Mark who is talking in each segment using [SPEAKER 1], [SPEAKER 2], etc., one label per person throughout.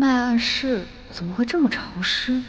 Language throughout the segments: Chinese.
[SPEAKER 1] 脉暗室怎么会这么潮湿呢？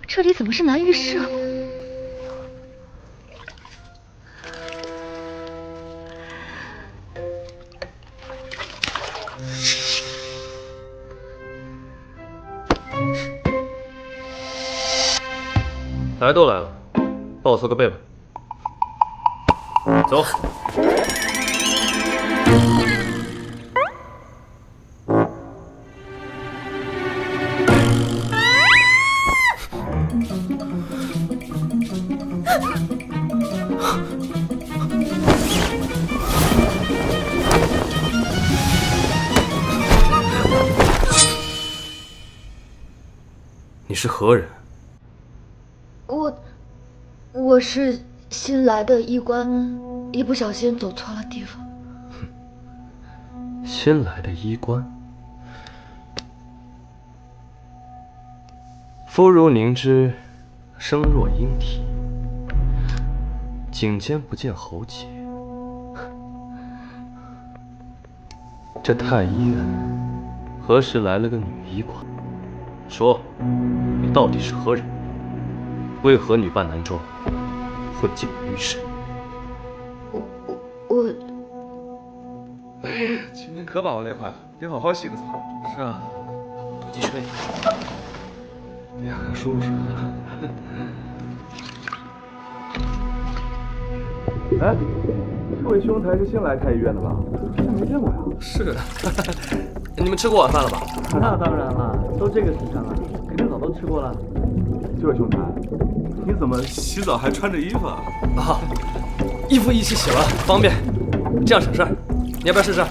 [SPEAKER 1] 这里怎么是男浴室？
[SPEAKER 2] 来都来了，帮我搓个背吧。走。你是何人？
[SPEAKER 1] 我是新来的医官，一不小心走错了地方。
[SPEAKER 2] 新来的医官。肤如凝脂，声若莺啼，颈间不见喉结。这太医院何时来了个女医官？说，你到底是何人？为何女扮男装，混进浴室？
[SPEAKER 1] 我
[SPEAKER 3] 今天可把我累坏了，得好好洗个澡。
[SPEAKER 2] 是啊，多积水。
[SPEAKER 3] 哎呀，舒服舒服。哎，这位兄台是新来太医院的吧？之前没见过呀。
[SPEAKER 2] 是，你们吃过晚饭了吧？
[SPEAKER 4] 那当然了，都这个时辰了，肯定早都吃过了。
[SPEAKER 3] 这位兄台，你怎么洗澡还穿着衣服啊？
[SPEAKER 2] 啊，衣服一起洗了，方便，这样省事儿。你要不要试试？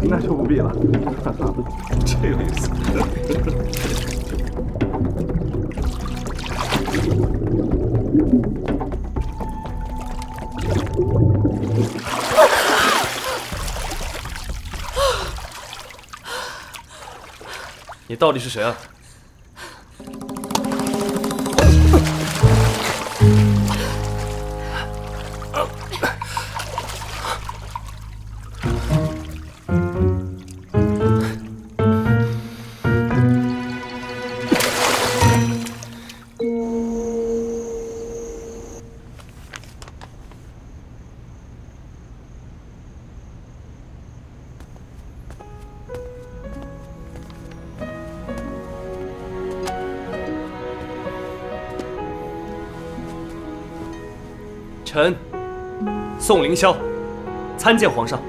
[SPEAKER 3] 那就不必了。这有意思。
[SPEAKER 2] 你到底是谁啊？臣宋凌霄，参见皇上。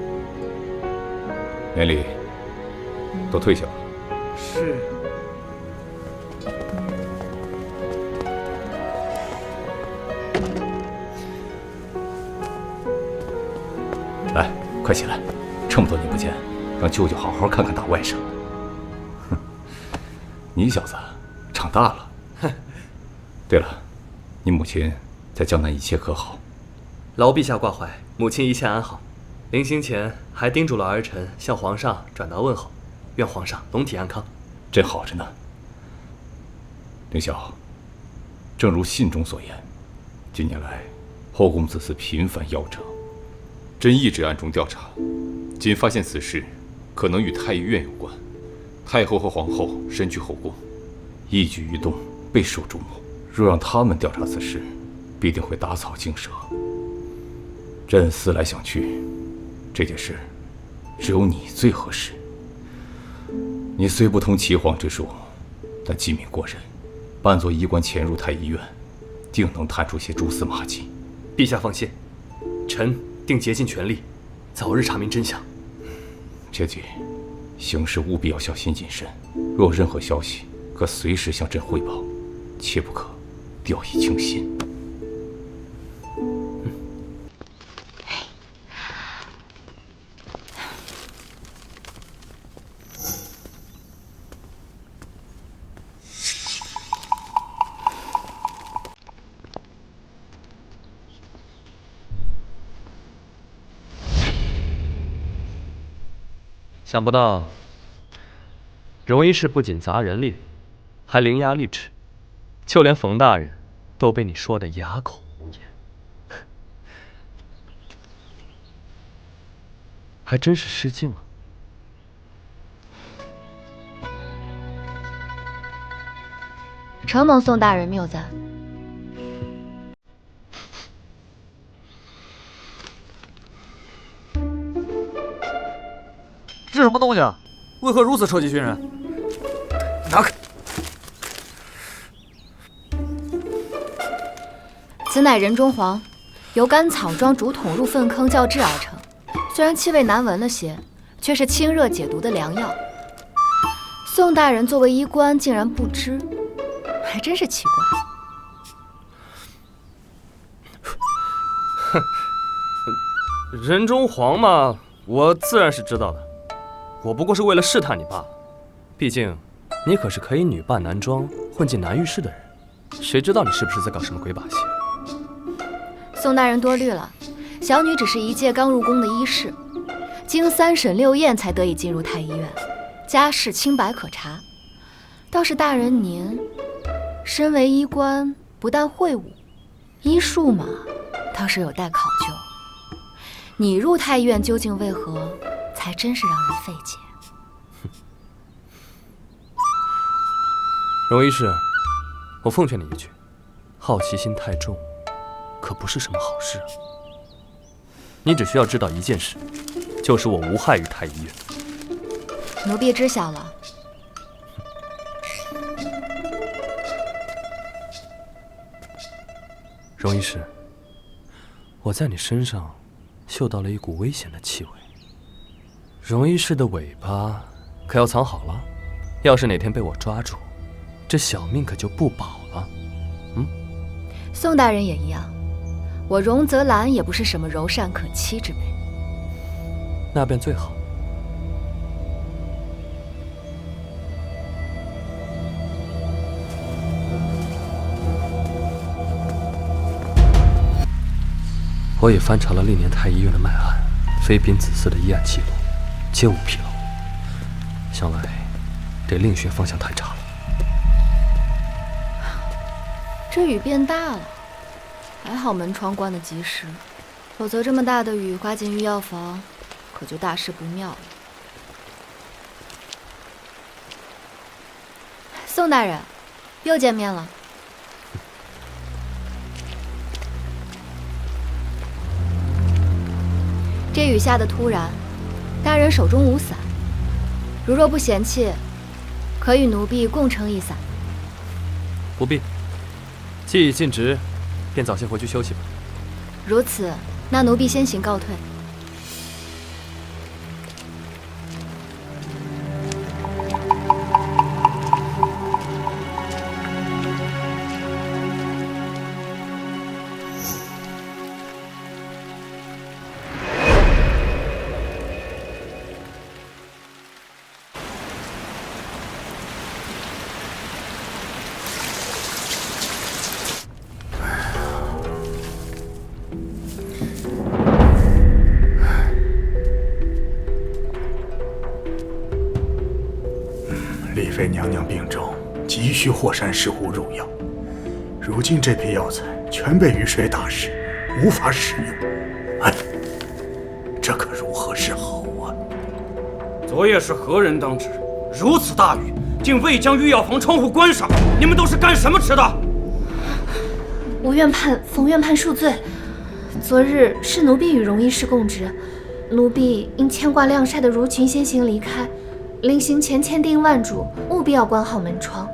[SPEAKER 5] 免礼，都退下吧。
[SPEAKER 3] 是。
[SPEAKER 5] 来，快起来！这么多年不见，让舅舅好好看看大外甥。哼，你小子长大了。哼。对了，你母亲在江南一切可好？
[SPEAKER 2] 劳陛下挂怀，母亲一切安好。临行前还叮嘱了儿臣向皇上转达问候，愿皇上龙体安康。
[SPEAKER 5] 真好着呢。凌霄，正如信中所言，近年来后宫子嗣频繁夭折，朕一直暗中调查，仅发现此事可能与太医院有关。太后和皇后身居后宫，一举一动备受瞩目。若让他们调查此事，必定会打草惊蛇。朕思来想去，这件事只有你最合适。你虽不通岐黄之术，但机敏过人，扮作医官潜入太医院，定能探出些蛛丝马迹。
[SPEAKER 2] 陛下放心，臣定竭尽全力，早日查明真相。
[SPEAKER 5] 切记，行事务必要小心谨慎。若有任何消息，可随时向朕汇报，切不可掉以轻心。
[SPEAKER 2] 想不到，荣医师不仅杂人力，还伶牙俐齿，就连冯大人都被你说得哑口无言，还真是失敬了。
[SPEAKER 1] 承蒙宋大人谬赞。
[SPEAKER 6] 这什么东西啊？为何如此车技熏人？拿开！
[SPEAKER 1] 此乃人中黄，由干草装竹筒入粪坑较制而成。虽然气味难闻了些，却是清热解毒的良药。宋大人作为医官，竟然不知，还真是奇怪。
[SPEAKER 2] 哼，人中黄嘛，我自然是知道的。我不过是为了试探你罢了，毕竟你可是可以女扮男装混进男浴室的人，谁知道你是不是在搞什么鬼把戏？
[SPEAKER 1] 宋大人多虑了，小女只是一介刚入宫的医士，经3审6验才得以进入太医院，家世清白可查。倒是大人您，身为医官，不但会武，医术嘛，倒是有待考究。你入太医院究竟为何？还真是让人费解。
[SPEAKER 2] 荣医师，我奉劝你一句，好奇心太重，可不是什么好事啊。你只需要知道一件事，就是我无害于太医院。
[SPEAKER 1] 奴婢知晓了。
[SPEAKER 2] 荣医师，我在你身上嗅到了一股危险的气味。荣医师的尾巴可要藏好了，要是哪天被我抓住，这小命可就不保了。
[SPEAKER 1] 宋大人也一样，我荣泽兰也不是什么柔善可欺之辈。
[SPEAKER 2] 那便最好。我也翻查了历年太医院的脉案，妃嫔子嗣的医案记录，皆无纰漏。想来得另寻方向探查了。
[SPEAKER 1] 这雨变大了，还好门窗关得及时，否则这么大的雨刮进御药房，可就大事不妙了。宋大人，又见面了。这雨下得突然，大人手中无伞，如若不嫌弃，可与奴婢共撑一伞。
[SPEAKER 2] 不必，既已尽职，便早些回去休息吧。
[SPEAKER 1] 如此，那奴婢先行告退。
[SPEAKER 7] 丽妃娘娘病重，急需霍山石斛入药。如今这批药材全被雨水打湿，无法使用。哎，这可如何是好啊？
[SPEAKER 8] 昨夜是何人当值？如此大雨，竟未将御药房窗户关上，你们都是干什么吃的？
[SPEAKER 9] 我院判冯院判恕罪。昨日是奴婢与荣医师共职，奴婢因牵挂晾晒的如群先行离开。临行前千叮万嘱，务必要关好门窗。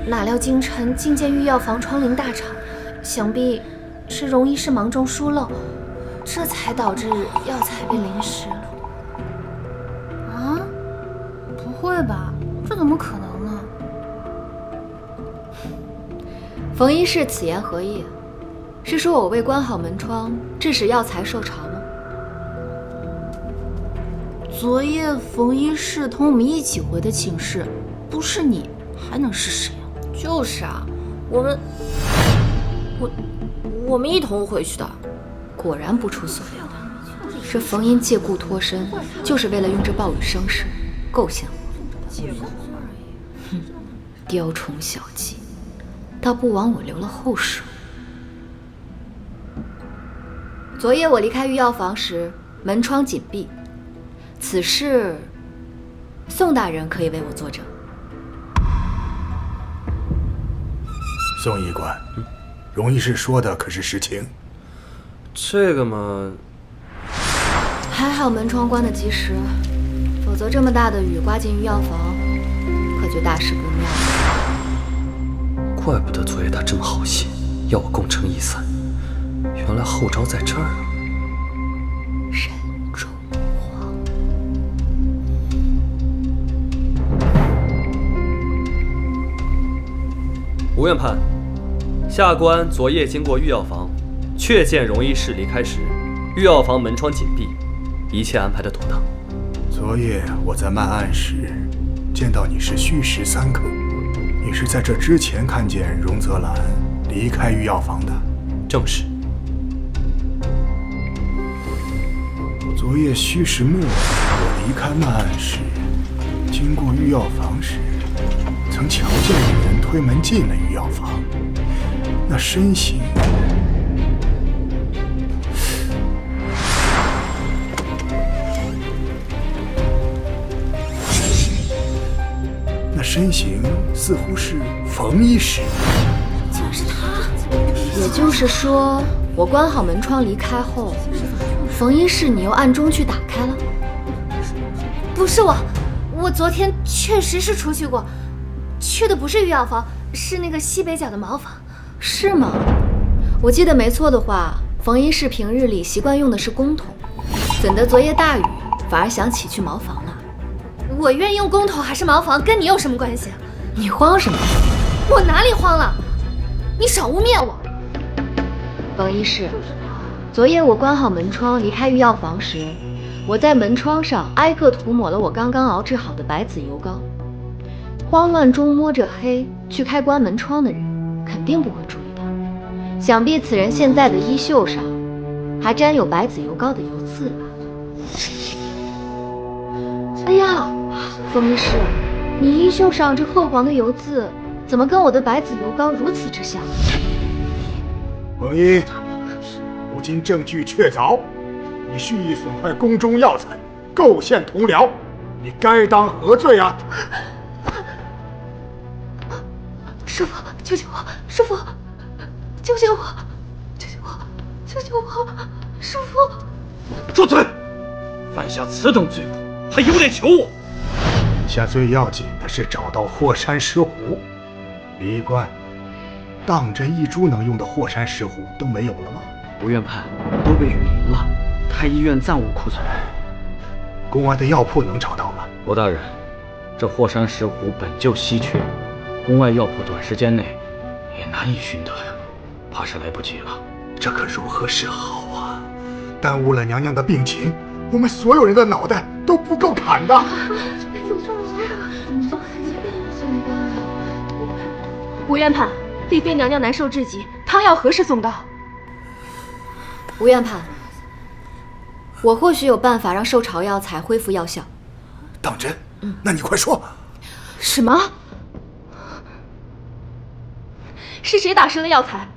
[SPEAKER 9] 哪料京城竟见御药房窗棂大敞，想必是荣医师忙中疏漏，这才导致药材被淋湿了。啊？不会吧？这怎么可能呢？
[SPEAKER 1] 冯医师此言何意？是说我未关好门窗，致使药材受潮吗？
[SPEAKER 9] 昨夜冯医师同我们一起回的寝室，不是你还能是谁啊？
[SPEAKER 10] 就是啊，我们一同回去的。
[SPEAKER 1] 果然不出所料。这冯英借故脱身，就是为了用这暴雨生事，构陷我。哼，雕虫小技，倒不枉我留了后手。昨夜我离开御药房时，门窗紧闭，此事宋大人可以为我作证。
[SPEAKER 7] 宋医官，荣医师说的可是实情？
[SPEAKER 8] 这个嘛，
[SPEAKER 1] 还好门窗关得及时，否则这么大的雨刮进御药房，可就大事不妙了。
[SPEAKER 2] 怪不得昨夜他这么好心，要我共撑一伞，原来后招在这儿啊！
[SPEAKER 1] 人中黄。
[SPEAKER 2] 吴院判，下官昨夜经过御药房，确见荣医师离开时，御药房门窗紧闭，一切安排的妥当。
[SPEAKER 7] 昨夜我在漫案时，见到你是戌时3刻，你是在这之前看见荣泽兰离开御药房的？
[SPEAKER 2] 正是。
[SPEAKER 7] 昨夜戌时末，我离开漫案时，经过御药房时，曾瞧见有人推门进了御药房，那身形……那身形似乎是冯医师。
[SPEAKER 1] 就是他。也就是说，我关好门窗离开后，冯医师你又暗中去打开了？
[SPEAKER 9] 不是我昨天确实是出去过，去的不是御药房，是那个西北角的茅房。
[SPEAKER 1] 是吗？我记得没错的话，冯医师平日里习惯用的是公桶，怎的昨夜大雨反而想起去茅房了？
[SPEAKER 9] 我愿用公桶还是茅房，跟你有什么关系？
[SPEAKER 1] 你慌什么？
[SPEAKER 9] 我哪里慌了？你少污蔑我！
[SPEAKER 1] 冯医师，昨夜我关好门窗离开御药房时，我在门窗上挨个涂抹了我刚刚熬制好的白子油膏。慌乱中摸着黑去开关门窗的人，肯定不会注意到。想必此人现在的衣袖上还沾有白子油膏的油渍吧？哎呀，冯医师，你衣袖上这褐黄的油渍，怎么跟我的白子油膏如此之像？
[SPEAKER 7] 冯英，如今证据确凿，你蓄意损坏宫中药材，构陷同僚，你该当何罪啊？
[SPEAKER 9] 师傅，救救我！师傅，救救我！救救我！救救我！师傅！
[SPEAKER 8] 住嘴！犯下此等罪过，还有脸求我？
[SPEAKER 7] 下最要紧的是找到霍山石斛。李医官，当真一株能用的霍山石斛都没有了吗？
[SPEAKER 6] 吴院判，都被雨淋了，太医院暂无库存。
[SPEAKER 7] 公安的药铺能找到吗？
[SPEAKER 8] 罗大人，这霍山石斛本就稀缺，宫外药铺短时间内也难以寻得呀，怕是来不及了。
[SPEAKER 7] 这可如何是好啊！耽误了娘娘的病情，我们所有人的脑袋都不够砍的。
[SPEAKER 9] 吴院判，丽妃娘娘难受至极，汤药何时送到？
[SPEAKER 1] 吴院判，我或许有办法让受潮药材恢复药效。
[SPEAKER 7] 当真？那你快说。
[SPEAKER 9] 什么？是谁打湿了药材？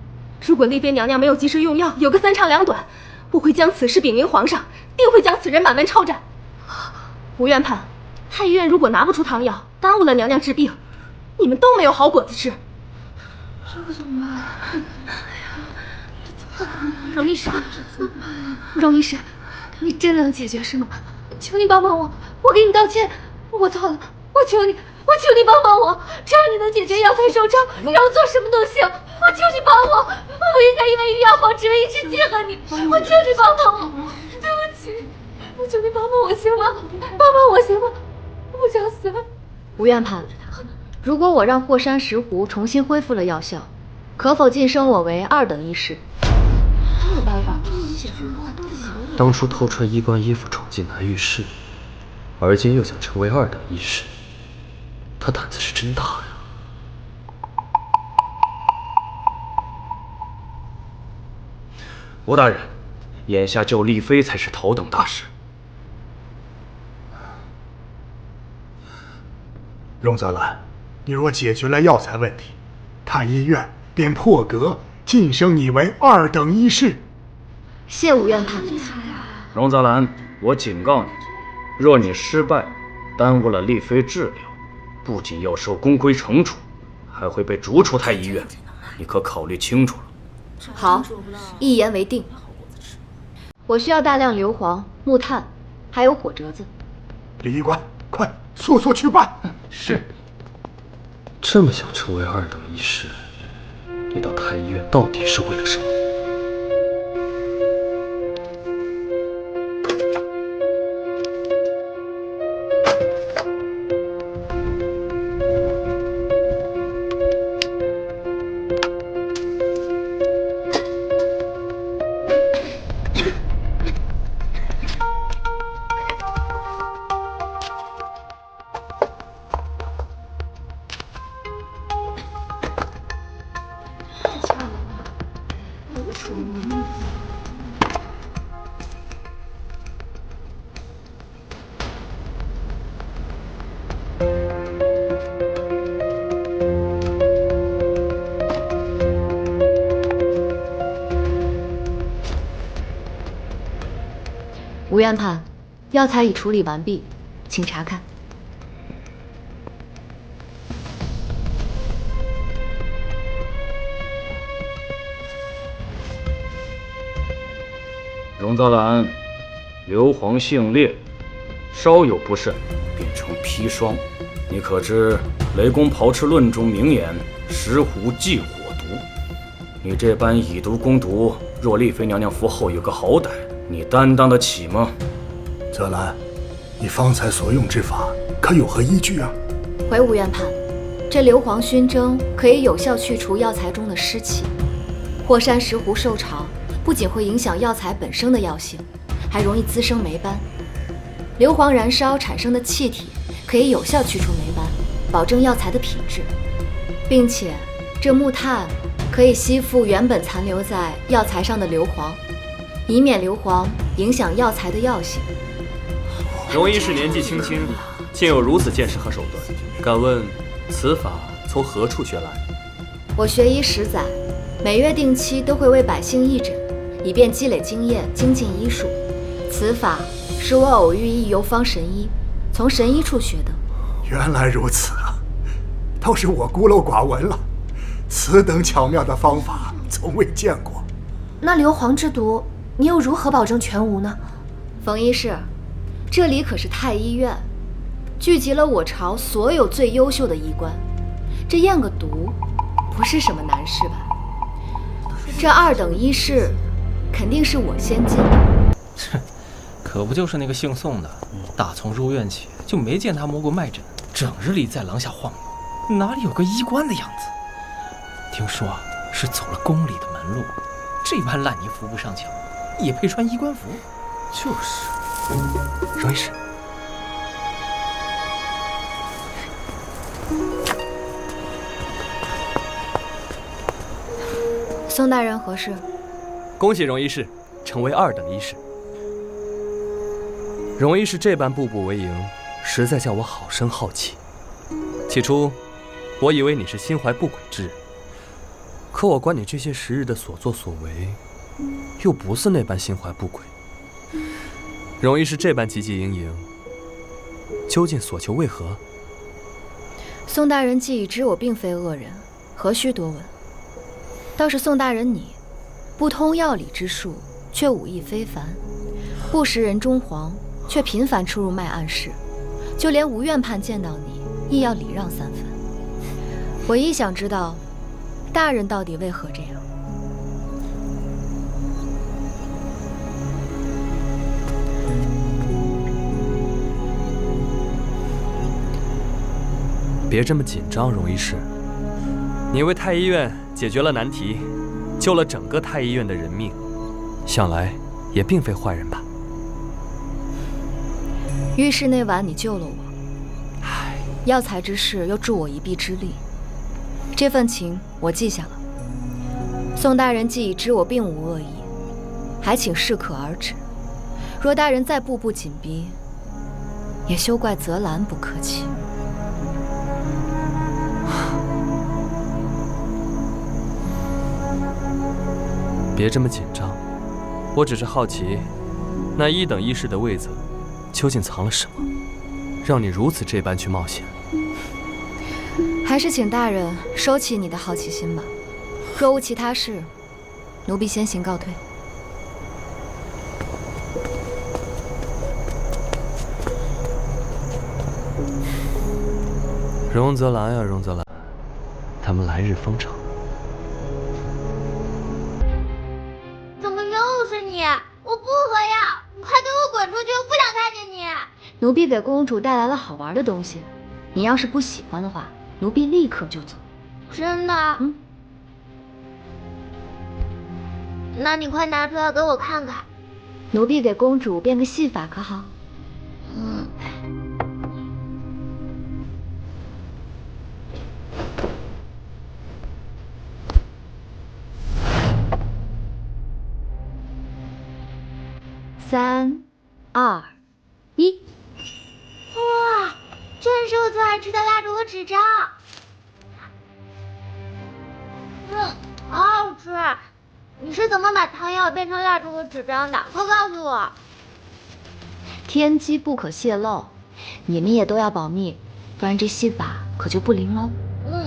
[SPEAKER 9] 如果丽妃娘娘没有及时用药，有个3长2短，我会将此事禀明皇上，定会将此人满门抄斩。吴院判，太医院如果拿不出汤药，耽误了娘娘治病，你们都没有好果子吃。这怎么办？荣医师，荣医师，你真能解决是吗？求你帮帮我，我给你道歉，我错了，我求你帮帮我，只要你能解决药材手抄，让我做什么都行，我求你帮我，我不应该因为御药房只为一时记恨你，我求你帮帮我，对不起，我求你帮帮我行吗？帮帮我行吗？我不想死。
[SPEAKER 1] 吴院判，如果我让霍山石斛重新恢复了药效，可否晋升我为2等医师？
[SPEAKER 9] 没有办法。
[SPEAKER 2] 当初偷穿医官衣服闯进南御室，而今又想成为2等医师，他胆子是真大呀！
[SPEAKER 8] 吴大人，眼下救丽妃才是头等大事。
[SPEAKER 7] 荣泽兰，你若解决了药材问题，太医院便破格晋升你为2等医师。
[SPEAKER 1] 谢吴院判。
[SPEAKER 8] 荣泽兰，我警告你，若你失败，耽误了丽妃治疗，不仅要受公规惩处，还会被逐出太医院。你可考虑清楚了。
[SPEAKER 1] 好，一言为定。我需要大量硫磺、木炭，还有火折子。
[SPEAKER 7] 李医官，快速速去办。
[SPEAKER 2] 是。这么想成为2等医师，你到太医院到底是为了什么？
[SPEAKER 1] 吴院判，药材已处理完毕，请查看。
[SPEAKER 8] 荣泽兰，硫磺性烈，稍有不慎变成砒霜。你可知《雷公炮笞论》中明言石斛忌火毒？你这般以毒攻毒，若丽妃娘娘服后有个好歹，你担当得起吗？
[SPEAKER 7] 泽兰，你方才所用之法可有何依据啊？
[SPEAKER 1] 回吴院判，这硫磺熏蒸可以有效去除药材中的湿气。霍山石斛受潮，不仅会影响药材本身的药性，还容易滋生霉斑。硫磺燃烧产生的气体可以有效去除霉斑，保证药材的品质，并且这木炭可以吸附原本残留在药材上的硫磺，以免硫磺影响药材的药性。
[SPEAKER 3] 荣医师年纪轻轻，竟有如此见识和手段，敢问此法从何处学来？
[SPEAKER 1] 我学医10载，每月定期都会为百姓义诊，以便积累经验，精进医术。此法是我偶遇一游方神医，从神医处学的。
[SPEAKER 7] 原来如此啊，倒是我孤陋寡闻了，此等巧妙的方法从未见过。
[SPEAKER 9] 那硫磺之毒，你又如何保证全无呢？
[SPEAKER 1] 冯医师，这里可是太医院，聚集了我朝所有最优秀的医官，这验个毒不是什么难事吧？这2等医师肯定是我先进。
[SPEAKER 6] 可不就是那个姓宋的，打从入院起就没见他摸过脉诊，整日里在廊下晃悠，哪里有个医官的样子？听说是走了宫里的门路，这般烂泥扶不上墙，也配穿医官服？就是，荣医师，
[SPEAKER 1] 宋大人何事？
[SPEAKER 3] 恭喜荣医师成为2等医师。荣医师这般步步为营，实在叫我好生好奇。起初，我以为你是心怀不轨之人，可我观你这些时日的所作所为，又不似那般心怀不轨。荣医师这般汲汲营营，究竟所求为何？
[SPEAKER 1] 宋大人既已知我并非恶人，何须多问？倒是宋大人你，不通药理之术，却武艺非凡，不识人中黄，却频繁出入脉案室，就连吴院判见到你，亦要礼让3分。我亦想知道，大人到底为何这样？
[SPEAKER 3] 别这么紧张，荣医师。你为太医院解决了难题，救了整个太医院的人命，想来也并非坏人吧？
[SPEAKER 1] 浴室那晚你救了我，药材之事又助我一臂之力，这份情我记下了。宋大人既已知我并无恶意，还请适可而止。若大人再步步紧逼，也休怪泽兰不客气。
[SPEAKER 3] 别这么紧张，我只是好奇，那1等医师的位子究竟藏了什么，让你如此这般去冒险？
[SPEAKER 1] 还是请大人收起你的好奇心吧。若无其他事，奴婢先行告退。
[SPEAKER 3] 荣泽兰呀，荣泽兰，他们来日方长。
[SPEAKER 10] 怎么又是你？我不喝药，你快给我滚出去！我不想看见你。
[SPEAKER 1] 奴婢给公主带来了好玩的东西，你要是不喜欢的话，奴婢立刻就走。
[SPEAKER 10] 真的？
[SPEAKER 1] 嗯。
[SPEAKER 10] 那你快拿出来给我看看。
[SPEAKER 1] 奴婢给公主变个戏法，可好？
[SPEAKER 10] 嗯。
[SPEAKER 1] 3、2、1。
[SPEAKER 10] 哇，真是我最爱吃的蜡烛和纸张。好好吃。你是怎么把汤药变成蜡烛和纸张的？快告诉我。
[SPEAKER 1] 天机不可泄露，你们也都要保密，不然这戏法可就不灵喽。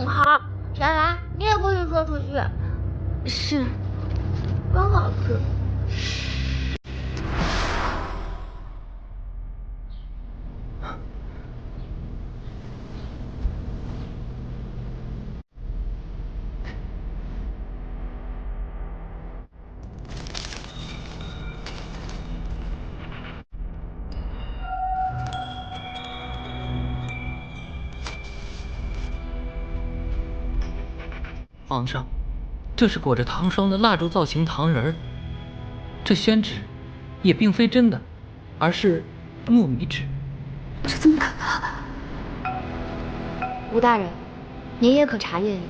[SPEAKER 10] 好。小兰，你也不许说出去。
[SPEAKER 1] 是。
[SPEAKER 10] 真好吃。
[SPEAKER 11] 皇上，这是裹着糖霜的蜡烛造型糖人儿。这宣纸也并非真的，而是糯米纸。
[SPEAKER 1] 这怎么可能？吴大人，您也可查验一下。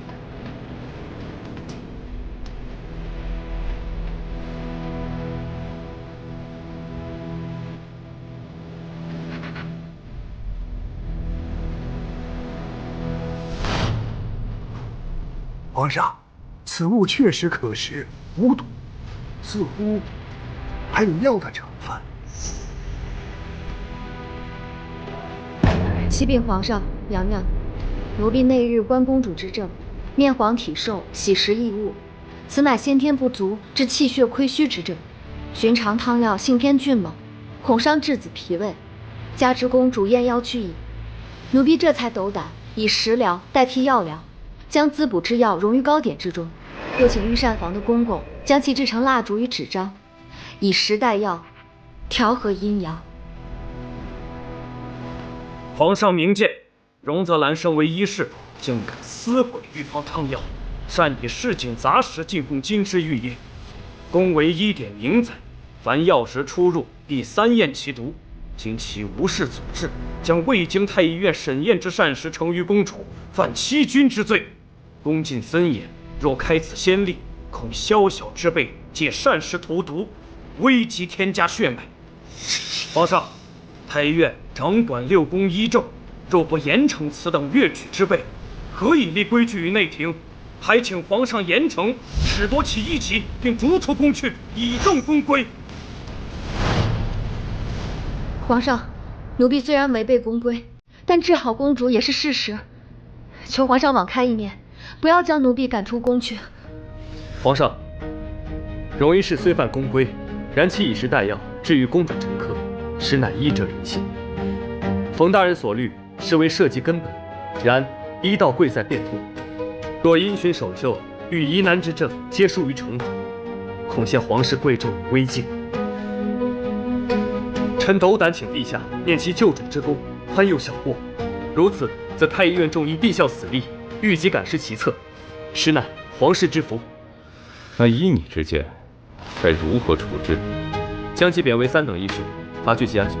[SPEAKER 7] 皇上，此物确实可食，无毒，似乎还有药的成分。
[SPEAKER 1] 启禀皇上、娘娘，奴婢内日观公主之症，面黄体瘦，喜食异物，此乃先天不足致气血亏虚之症。寻常汤药性偏峻猛，恐伤质子脾胃，加之公主验药拒矣，奴婢这才斗胆以食疗代替药疗。将滋补之药溶于糕点之中，又请御膳房的公公将其制成蜡烛与纸张，以食代药，调和阴阳。
[SPEAKER 8] 皇上明鉴，荣泽兰身为医士，竟敢私毁御方汤药，擅以市井杂食进贡金枝玉叶。公为医典明载，凡药食出入必3验其毒。今其无视祖制，将未经太医院审验之膳食呈于公主，犯欺君之罪。恭敬森严，若开此先例，恐宵小之辈借膳食荼毒，危及天家血脉。皇上，太医院掌管6宫医政，若不严惩此等越矩之辈，何以立规矩于内廷？还请皇上严惩，褫夺其医籍，并逐出宫去，以正宫规。
[SPEAKER 1] 皇上，奴婢虽然违背宫规，但治好公主也是事实，求皇上网开一面，不要将奴婢赶出宫去。
[SPEAKER 2] 皇上，荣医士虽犯宫规，然其以食代药治愈公主沉疴，实乃医者仁心。冯大人所虑，实为社稷根本。然医道贵在变通，若因循守旧，遇疑难之症，皆疏于惩罚，恐陷皇室贵重于危境。臣斗胆请陛下念其救主之功，宽宥小过。如此，则太医院众医必效死力，欲即赶失其策，实乃皇室之福。
[SPEAKER 5] 那依你之见，该如何处置？
[SPEAKER 2] 将其贬为3等医师，罚去其安刑。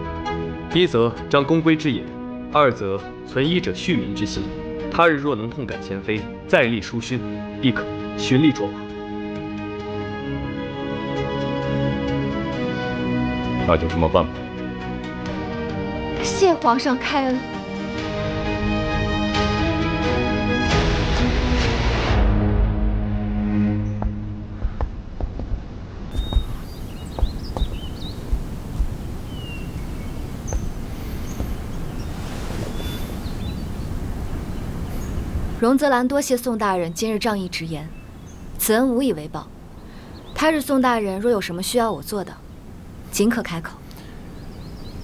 [SPEAKER 2] 一则彰公规之言，二则存医者恤民之心。他日若能痛改前非，再立殊勋，必可循例卓拔。
[SPEAKER 5] 那就这么办吧。
[SPEAKER 9] 谢皇上开恩。
[SPEAKER 1] 荣泽兰多谢宋大人今日仗义直言，此恩无以为报。他日宋大人若有什么需要我做的，尽可开口。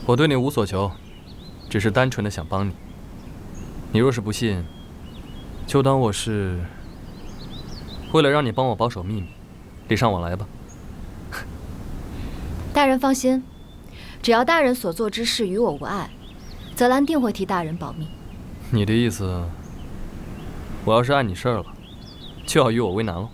[SPEAKER 3] 我对你无所求，只是单纯的想帮你。你若是不信，就当我是为了让你帮我保守秘密，礼尚往来吧。
[SPEAKER 1] 大人放心，只要大人所做之事与我无碍，泽兰定会替大人保密。
[SPEAKER 3] 你的意思，我要是碍你事儿了，就要与我为难了。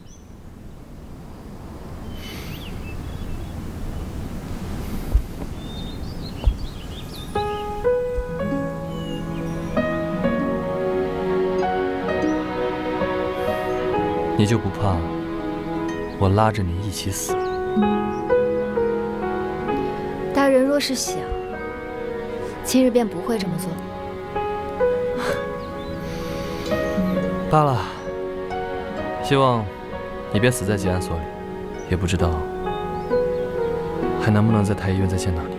[SPEAKER 3] 你就不怕我拉着你一起死？
[SPEAKER 1] 大人若是想，今日便不会这么做。
[SPEAKER 3] 罢了，希望你别死在吉安所里，也不知道还能不能在太医院再见到你。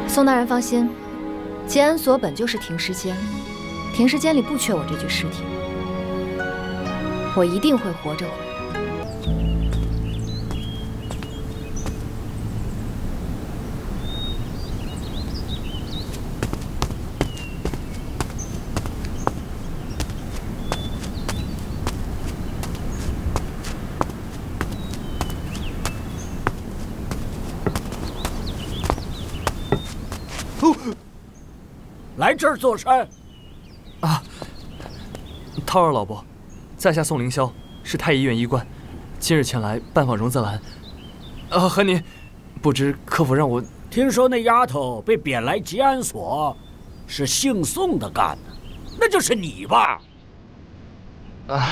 [SPEAKER 1] 宋大人放心，吉安所本就是停尸间，停尸间里不缺我这具尸体，我一定会活着回来。
[SPEAKER 12] 来这儿做甚？
[SPEAKER 3] 啊，涛儿老伯，在下宋凌霄，是太医院医官，今日前来拜访荣泽兰。和您，不知可否让我……
[SPEAKER 12] 听说那丫头被贬来吉安所，是姓宋的干的，那就是你吧？
[SPEAKER 3] 啊，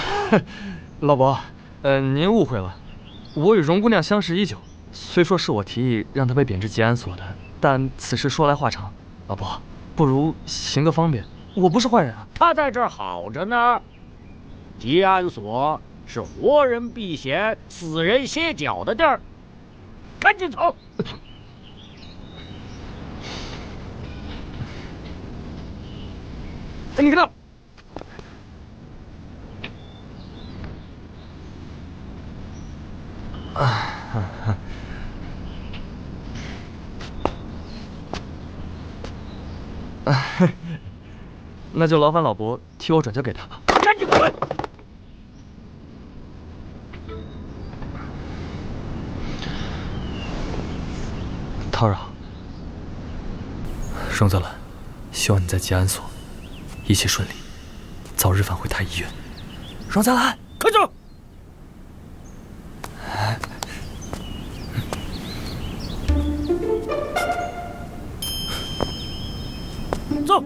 [SPEAKER 3] 老伯，您误会了，我与荣姑娘相识已久，虽说是我提议让她被贬至吉安所的，但此事说来话长，老伯。不如行个方便，我不是坏人啊。
[SPEAKER 12] 他在这儿好着呢。吉安所是活人避嫌、死人歇脚的地儿，赶紧走。你看，
[SPEAKER 3] 那就劳烦老伯替我转交给他吧。
[SPEAKER 12] 赶紧滚！
[SPEAKER 3] 涛儿啊，荣泽兰，希望你在吉安所一切顺利，早日返回太医院。荣泽兰，
[SPEAKER 12] 快走！走。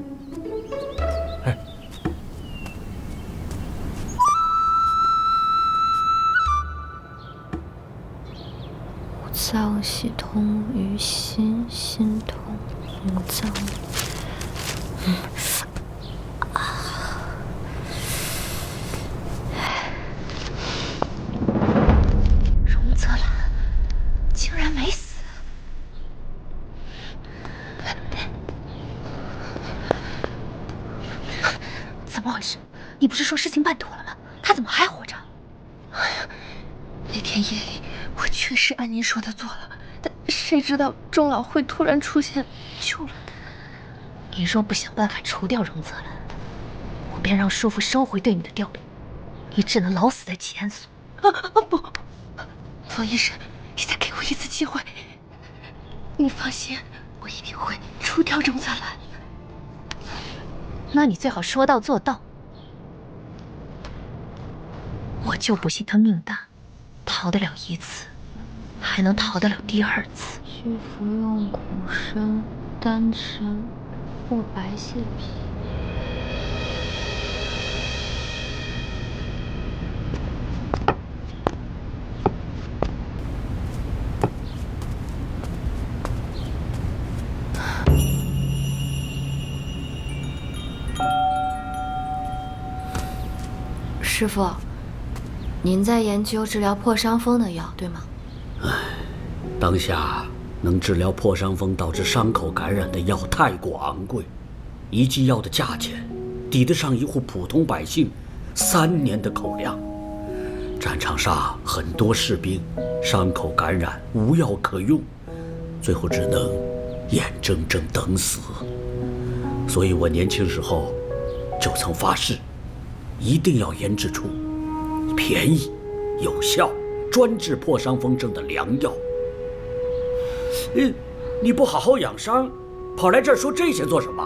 [SPEAKER 9] 五脏系通于心，心通五脏。荣泽兰竟然没死！怎么回事？你不是说事情办妥了吗？他怎么还活着？哎呀，那天夜里我确实按您说的做了，但谁知道钟老会突然出现救了他。你若不想办法除掉荣泽兰，我便让叔父收回对你的调动，你只能老死在吉安所。不，冯医生，你再给我一次机会。你放心，我一定会除掉荣泽兰。那你最好说到做到。我就不信他命大，逃得了一次，还能逃得了第二次。需服用苦参、丹参或白蟹皮。
[SPEAKER 1] 师傅，您在研究治疗破伤风的药，对吗？
[SPEAKER 13] 当下能治疗破伤风导致伤口感染的药太过昂贵，一剂药的价钱抵得上一户普通百姓3年的口粮。战场上很多士兵伤口感染无药可用，最后只能眼睁睁等死。所以我年轻时候就曾发誓，一定要研制出便宜、有效、专治破伤风症的良药。你不好好养伤，跑来这儿说这些做什么？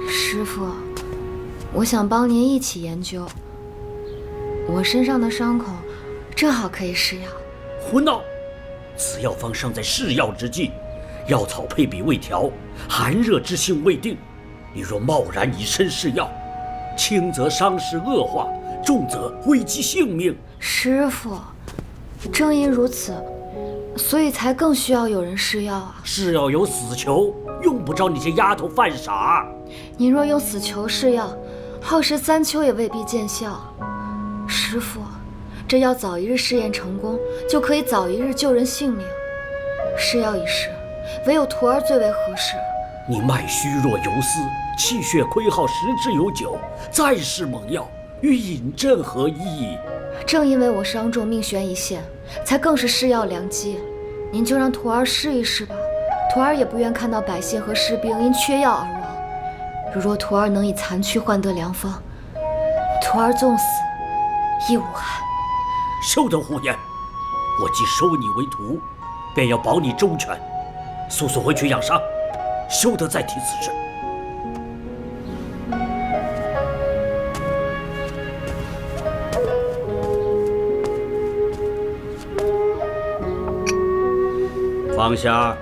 [SPEAKER 1] 师傅，我想帮您一起研究。我身上的伤口正好可以试药。
[SPEAKER 13] 胡闹！此药方尚在试药之际，药草配比未调，寒热之性未定。你若贸然以身试药，轻则伤势恶化，重则危及性命。
[SPEAKER 1] 师傅，正因如此，所以才更需要有人试药啊！
[SPEAKER 13] 试药有死囚，用不着你这丫头犯傻。
[SPEAKER 1] 您若用死囚试药，耗时3秋也未必见效。师傅，这药早一日试验成功，就可以早一日救人性命。试药一事，唯有徒儿最为合适。
[SPEAKER 13] 你脉虚弱游丝，气血亏耗，食之有久，再试猛药，与饮鸩何异？
[SPEAKER 1] 正因为我伤重，命悬一线，才更是试药良机。您就让徒儿试一试吧，徒儿也不愿看到百姓和士兵因缺药而亡。如若徒儿能以残躯换得良方，徒儿纵死亦无憾。
[SPEAKER 13] 休得胡言！我既收你为徒，便要保你周全。速速回去养伤，休得再提此事。放下。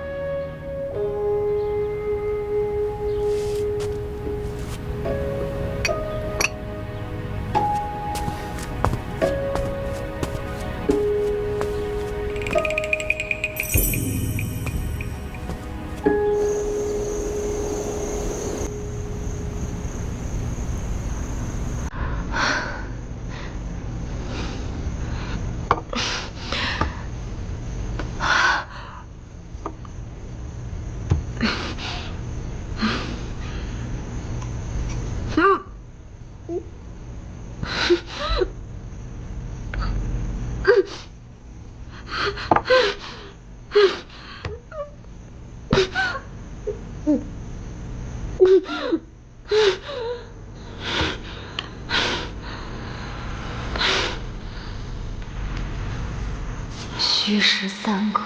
[SPEAKER 1] 虚实3克，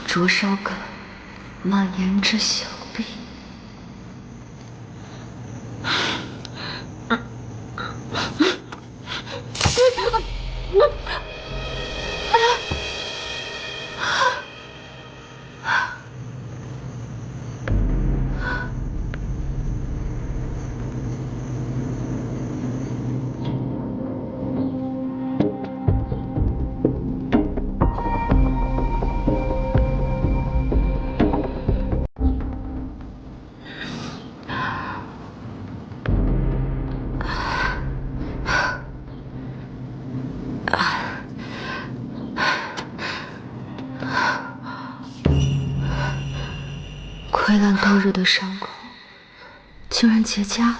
[SPEAKER 1] 灼烧根，蔓延至小臂。溃烂多日的伤口，竟然结痂了。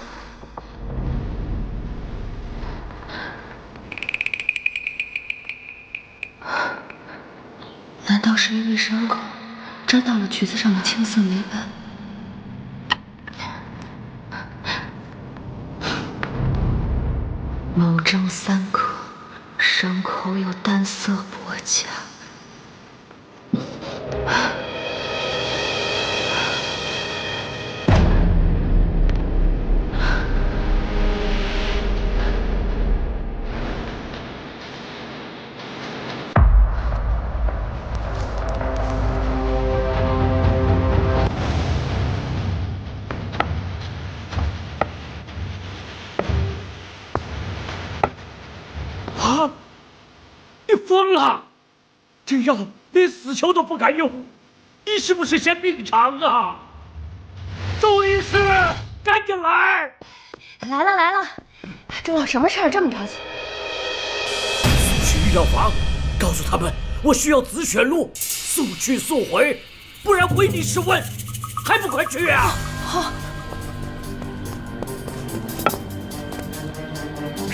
[SPEAKER 1] 难道是因为伤口沾到了橘子上的青色霉斑？某症3克，伤口有淡色薄痂。
[SPEAKER 12] 啊！你疯了！这药连死囚都不敢用，你是不是嫌命长啊？周医师，赶紧来！
[SPEAKER 9] 来了来了，钟有什么事儿这么着急？
[SPEAKER 13] 速去御药房，告诉他们我需要紫雪露，速去速回，不然唯你是问，还不快去啊！
[SPEAKER 9] 好。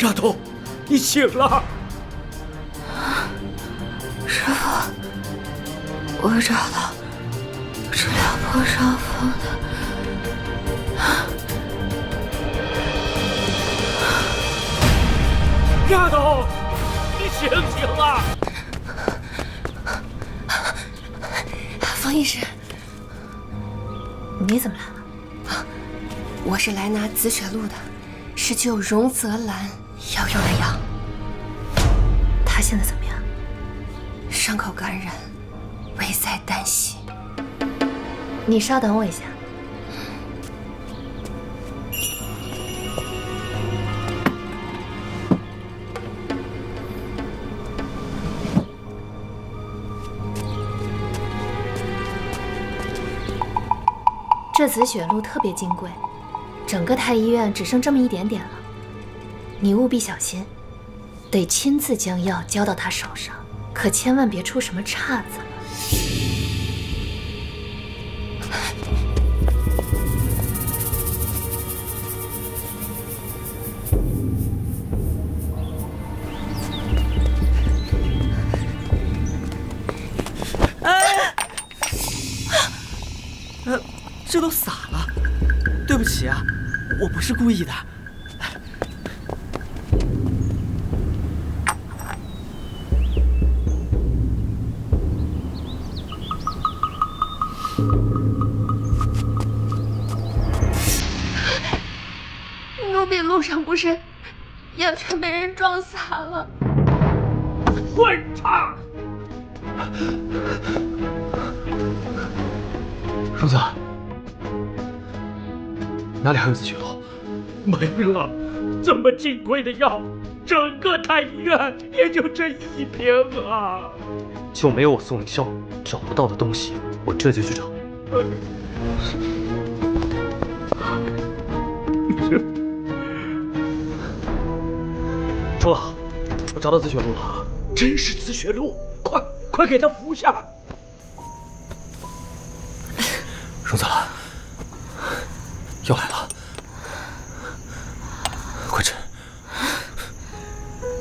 [SPEAKER 13] 丫头，你醒了。
[SPEAKER 9] 师傅，我找到治疗破伤风的。
[SPEAKER 13] 丫头，你醒醒啊！
[SPEAKER 14] 方医师，你怎么来了？我是来拿紫雪露的，是救荣泽兰要用的药。
[SPEAKER 9] 他现在怎么样？
[SPEAKER 14] 伤口感染，危在旦夕。
[SPEAKER 9] 你稍等我一下。这紫雪露特别金贵，整个太医院只剩这么一点点了。你务必小心，得亲自将药交到他手上，可千万别出什么岔子了。
[SPEAKER 4] 这都洒了，对不起啊，我不是故意的。
[SPEAKER 9] 奴婢路上不慎，药全被人撞洒了。
[SPEAKER 13] 混账！
[SPEAKER 3] 荣子，哪里还有紫雪露？
[SPEAKER 12] 没了，这么金贵的药，整个太医院也就这一瓶啊！
[SPEAKER 2] 就没有我宋凌霄找不到的东西，我这就去找。周老，我找到紫雪露了。
[SPEAKER 13] 真是紫雪露，快给他服下！
[SPEAKER 3] 荣子，药来了，快吃！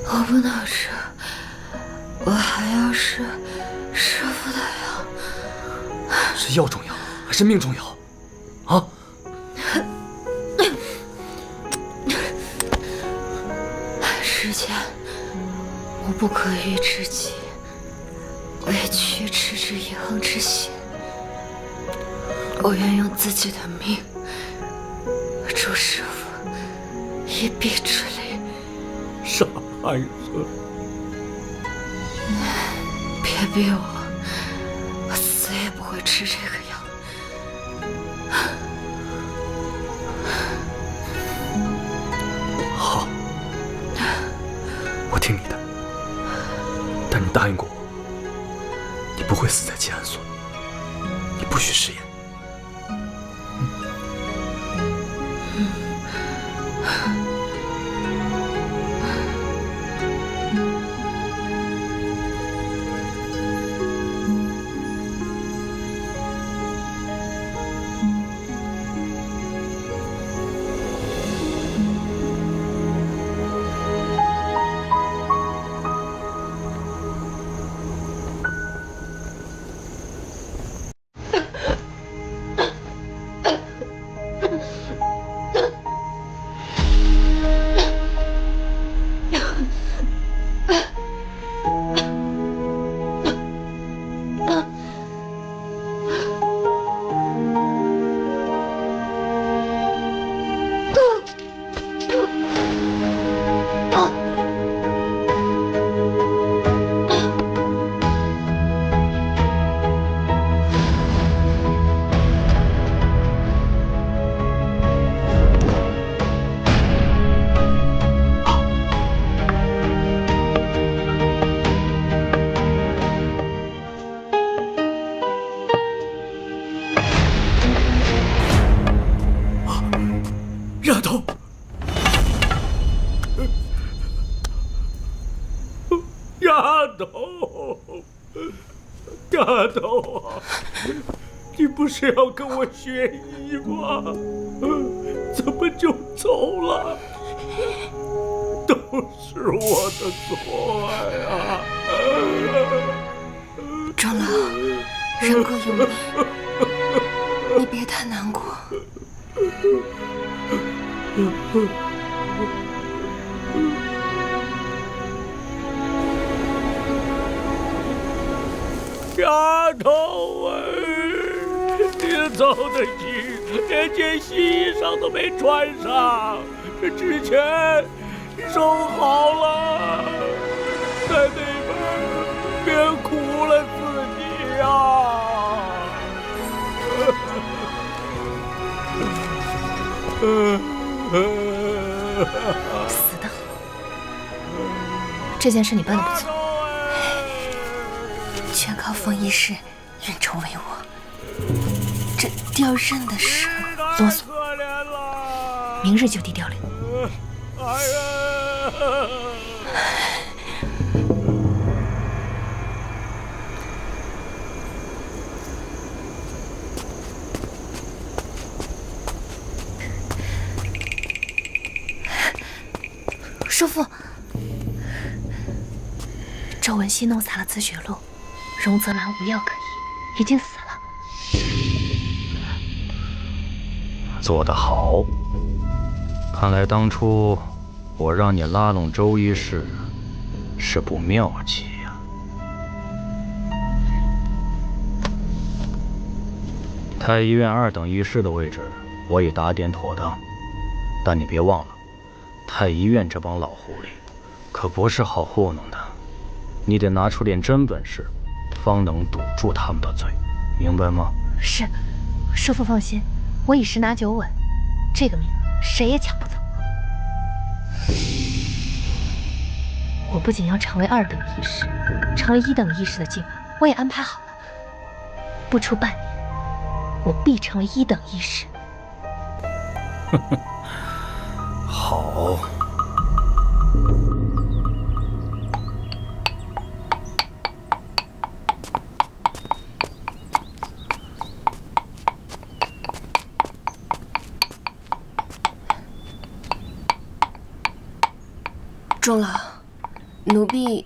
[SPEAKER 9] 我不能吃，我还要吃师傅的药。
[SPEAKER 3] 是药重要还是命重要？啊？
[SPEAKER 9] 世间无不可遇之疾，唯缺持之以恒之心。我愿用自己的命助师傅一臂之力。
[SPEAKER 13] 傻孩子，
[SPEAKER 9] 别逼我，我死也不会吃这个药。
[SPEAKER 3] 好，我听你的，但你答应过我，你不会死在吉安所，你不许食言。
[SPEAKER 15] 丫头啊，你不是要跟我学医吗？怎么就走了？都是我的错呀！
[SPEAKER 14] 钟老，人各有命，你别太难过。
[SPEAKER 15] 丫头啊，你走得急，连件新衣裳都没穿上，这之前收好了，在那边别苦了自己呀！
[SPEAKER 9] 死得好，这件事你办得不错。
[SPEAKER 14] 全靠冯医师运筹帷幄，这调任的事
[SPEAKER 9] 啰嗦，明日就地调令。叔父，周文熙弄洒了紫雪路，荣泽兰无药可医，已经死了。
[SPEAKER 8] 做得好！看来当初我让你拉拢周医师是步妙计呀。太医院2等医师的位置我已打点妥当，但你别忘了，太医院这帮老狐狸可不是好糊弄的，你得拿出点真本事，方能堵住他们的嘴，明白吗？
[SPEAKER 9] 是，叔父放心，我已10拿9稳，这个命谁也抢不走。我不仅要成为2等医师，成为1等医师的计划我也安排好了。不出半年，我必成为1等医师。
[SPEAKER 8] 好。
[SPEAKER 14] 钟老，奴婢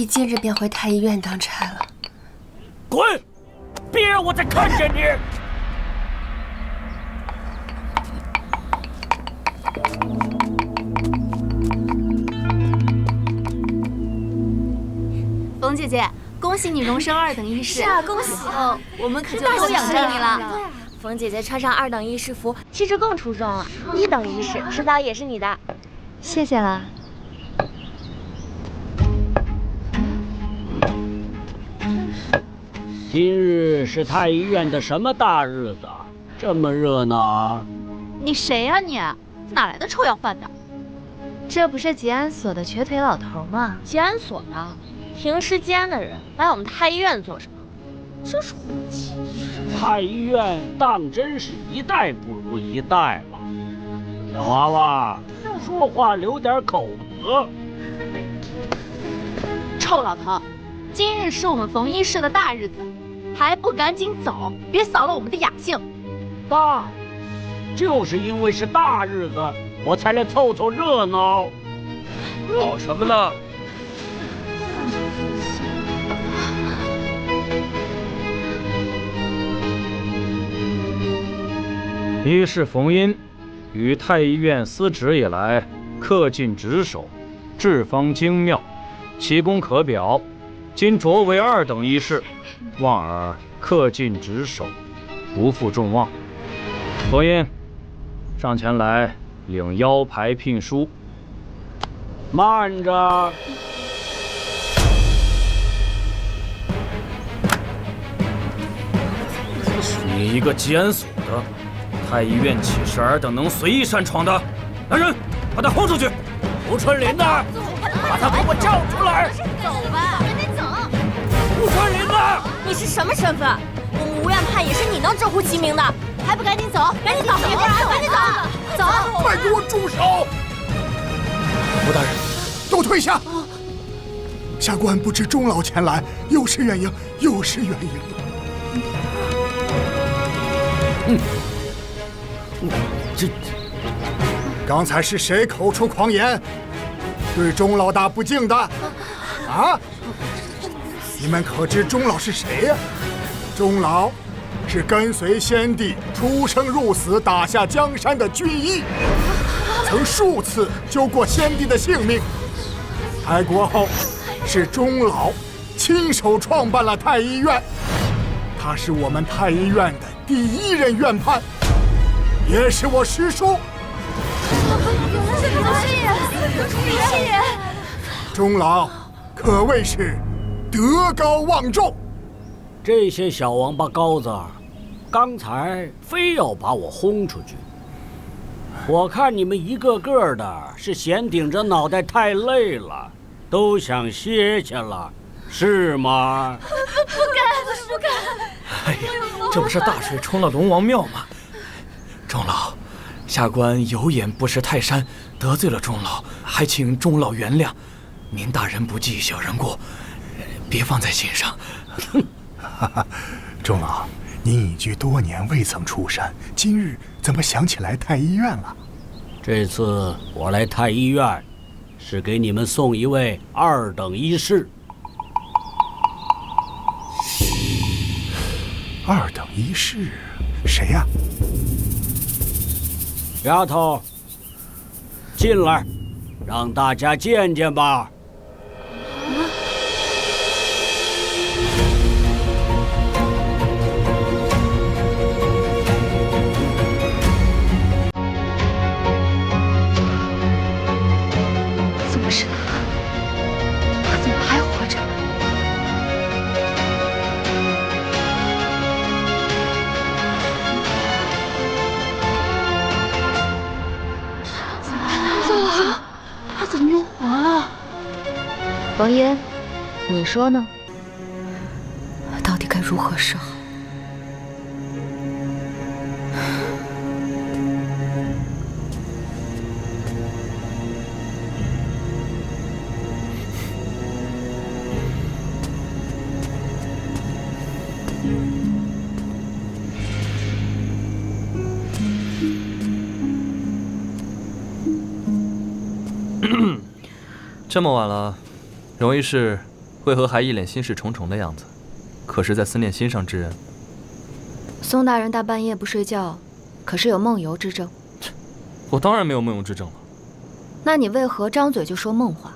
[SPEAKER 14] 今日便回太医院当差了。
[SPEAKER 15] 滚！别让我再看见你！
[SPEAKER 1] 冯姐姐，恭喜你荣升2等医师！
[SPEAKER 10] 是啊，恭喜！
[SPEAKER 1] 我们可就都仰着你了。
[SPEAKER 10] 冯姐姐穿上2等医师服，气质更出众了。1等医师迟早也是你的。
[SPEAKER 1] 谢谢啦。
[SPEAKER 12] 今日是太医院的什么大日子？这么热闹啊！
[SPEAKER 1] 你谁呀你？哪来的臭要饭的？这不是吉安所的瘸腿老头吗？
[SPEAKER 10] 吉安所的，平时吉安的人来我们太医院做什么？真是晦气！
[SPEAKER 12] 太医院当真是一代不如一代了。小娃娃，说话留点口德。
[SPEAKER 1] 臭老头，今日是我们冯医师的大日子，还不赶紧走，别扫了我们的雅兴。
[SPEAKER 12] 大，就是因为是大日子，我才来凑凑热闹。
[SPEAKER 3] 搞什么呢？
[SPEAKER 8] 医师冯殷于太医院司职以来，恪尽职守，治方精妙，其功可表。今擢为2等医师，望尔恪尽职守，不负众望。冯殷，上前来领腰牌聘书。
[SPEAKER 12] 慢着！
[SPEAKER 2] 你一个吉安所的，太医院岂是2等能随意擅闯的？来人，把他轰出去！
[SPEAKER 15] 吴春林呢？把他给我叫出来！
[SPEAKER 10] 走吧，赶紧走！
[SPEAKER 15] 吴春林呢？
[SPEAKER 10] 你是什么身份？我们无院派也是你能直呼其名的，还不赶紧走？赶紧走！你不然赶紧走！走！
[SPEAKER 7] 快给我住手！
[SPEAKER 2] 吴大人，
[SPEAKER 7] 都退下！下官不知钟老前来，又是远迎，又是远迎。刚才是谁口出狂言，对钟老大不敬的？啊？你们可知钟老是谁呀？钟老是跟随先帝出生入死，打下江山的军医，曾数次救过先帝的性命。开国后，是钟老亲手创办了太医院，他是我们太医院的第1任院判，也是我师叔。
[SPEAKER 9] 师爷，
[SPEAKER 7] 钟老可谓是德高望重。
[SPEAKER 13] 这些小王八羔子，刚才非要把我轰出去。我看你们一个个的是闲顶着脑袋太累了，都想歇歇了，是吗？
[SPEAKER 9] 不敢！
[SPEAKER 4] 哎呀，这不是大水冲了龙王庙吗？钟老，下官有眼不识泰山，得罪了钟老，还请钟老原谅。您大人不计小人过，别放在心上。
[SPEAKER 7] 钟老，您隐居多年未曾出山，今日怎么想起来太医院了？
[SPEAKER 13] 这次我来太医院，是给你们送一位2等医士。
[SPEAKER 7] 2等医士，谁呀？
[SPEAKER 13] 丫头，进来，让大家见见吧。
[SPEAKER 9] 怎么是他？他怎么还活着？
[SPEAKER 10] 他怎么又活了？
[SPEAKER 1] 王爷，你说呢？到底该如何是好？
[SPEAKER 3] 这么晚了，容医师为何还一脸心事重重的样子？可是在思念心上之人？
[SPEAKER 1] 宋大人大半夜不睡觉，可是有梦游之症？
[SPEAKER 3] 我当然没有梦游之症了。
[SPEAKER 1] 那你为何张嘴就说梦话？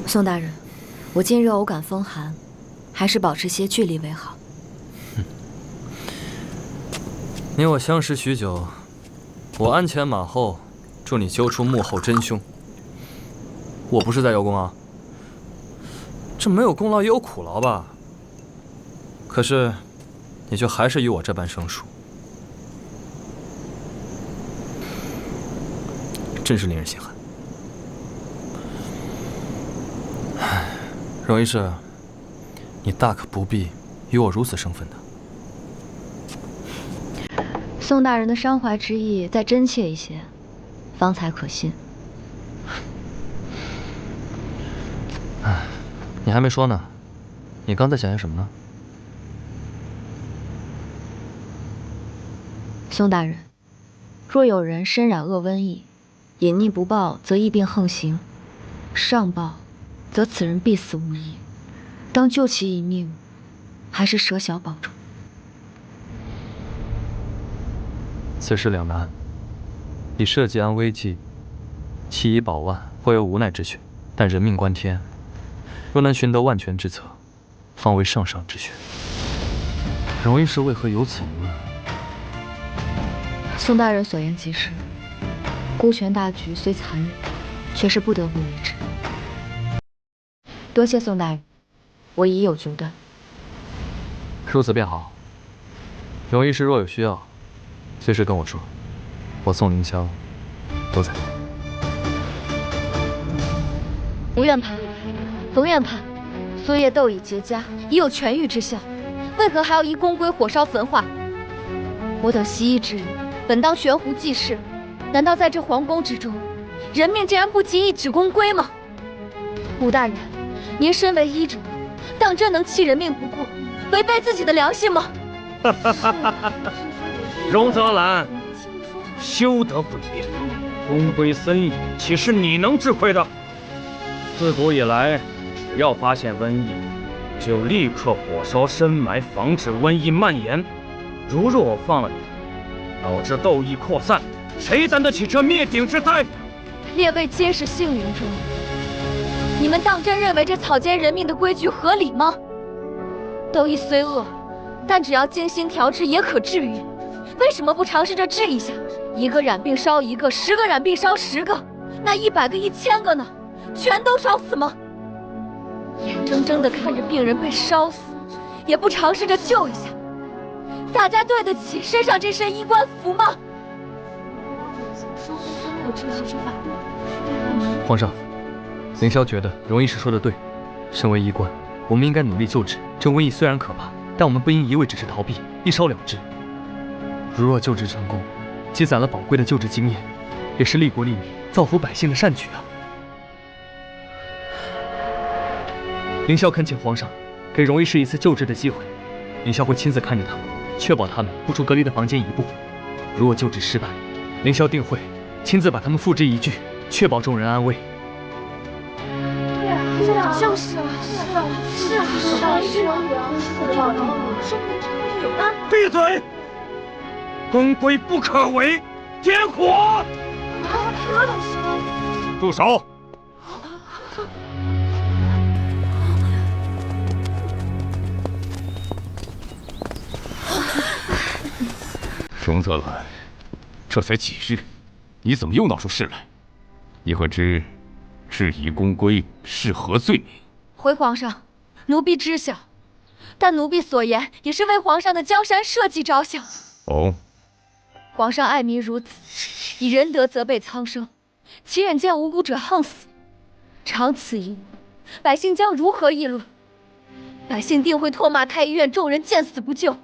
[SPEAKER 1] 宋大人，我近日偶感风寒，还是保持些距离为好。
[SPEAKER 3] 你我相识许久，我鞍前马后，助你揪出幕后真凶。我不是在邀功啊，这没有功劳也有苦劳吧？可是，你却还是与我这般生疏，真是令人心寒。容医师，你大可不必与我如此生分的。
[SPEAKER 1] 宋大人的伤怀之意再真切一些，方才可信。
[SPEAKER 3] 你还没说呢，你刚才想些什么呢？
[SPEAKER 1] 宋大人，若有人身染恶瘟疫，隐匿不报，则疫病横行；上报，则此人必死无疑。当救其一命，还是舍小保重。
[SPEAKER 3] 此事两难，以社稷安危计，弃以保万，或有无奈之选。但人命关天，若能寻得万全之策，方为上上之选。容医师为何有此疑问？
[SPEAKER 1] 宋大人所言极是，孤权大局虽残忍，却是不得不为之。多谢宋大人，我已有决断。
[SPEAKER 3] 如此便好。容医师若有需要，随时跟我说，我宋凌霄都在。
[SPEAKER 1] 吴院判、冯院判，昨夜斗已结痂，已有痊愈之象，为何还要移宫规火烧焚化？我等西医之人，本当悬壶济世，难道在这皇宫之中，人命竟然不及一纸公规吗？武大人，您身为医者，当真能弃人命不顾，违背自己的良心吗？
[SPEAKER 8] 荣泽兰，休得诡辩！公规森严，岂是你能智慧的？自古以来，只要发现瘟疫，就立刻火烧深埋，防止瘟疫蔓延。如若我放了你，导致斗疫扩散，谁担得起这灭顶之灾？
[SPEAKER 1] 列位皆是幸运中，你们当真认为这草菅人命的规矩合理吗？斗疫虽恶，但只要精心调治也可治愈。为什么不尝试着治一下？1个染病烧1个，10个染病烧10个，那100个、1000个呢？全都烧死吗？眼睁睁地看着病人被烧死，也不尝试着救一下，大家对得起身上这身医官服吗？
[SPEAKER 3] 皇上，凌霄觉得荣医师说的对，身为医官，我们应该努力救治。这瘟疫虽然可怕，但我们不应一味只是逃避，一烧了之。如若救治成功，积攒了宝贵的救治经验，也是利国利民、造福百姓的善举啊！凌霄恳请皇上给荣医师一次救治的机会，凌霄会亲自看着他们，确保他们不出隔离的房间一步。如果救治失败，凌霄定会亲自把他们付之一炬，确保众人安危。
[SPEAKER 1] 就是
[SPEAKER 8] 闭嘴！公规不可违，点火！住手！
[SPEAKER 5] 荣泽兰，这才几日，你怎么又闹出事来？你可知质疑公规是何罪名？
[SPEAKER 1] 回皇上，奴婢知晓，但奴婢所言也是为皇上的江山社稷着想。
[SPEAKER 5] 哦，
[SPEAKER 1] 皇上爱民如子，以仁德责备苍生，岂忍见无辜者横死？长此以往，百姓将如何议论？百姓定会唾骂太医院众人见死不救，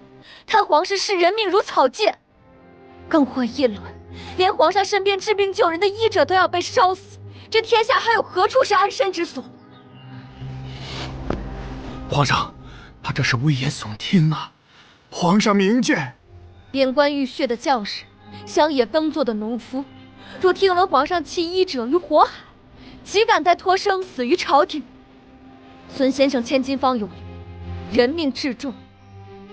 [SPEAKER 1] 叹皇室视人命如草芥，更会议论连皇上身边治病救人的医者都要被烧死，这天下还有何处是安身之所？
[SPEAKER 4] 皇上，他这是危言耸听啊！皇上明鉴，
[SPEAKER 1] 边关浴血的将士，乡野耕作的农夫，若听闻皇上弃医者于火海，岂敢再托生死于朝廷？孙先生千金方有语，人命至重。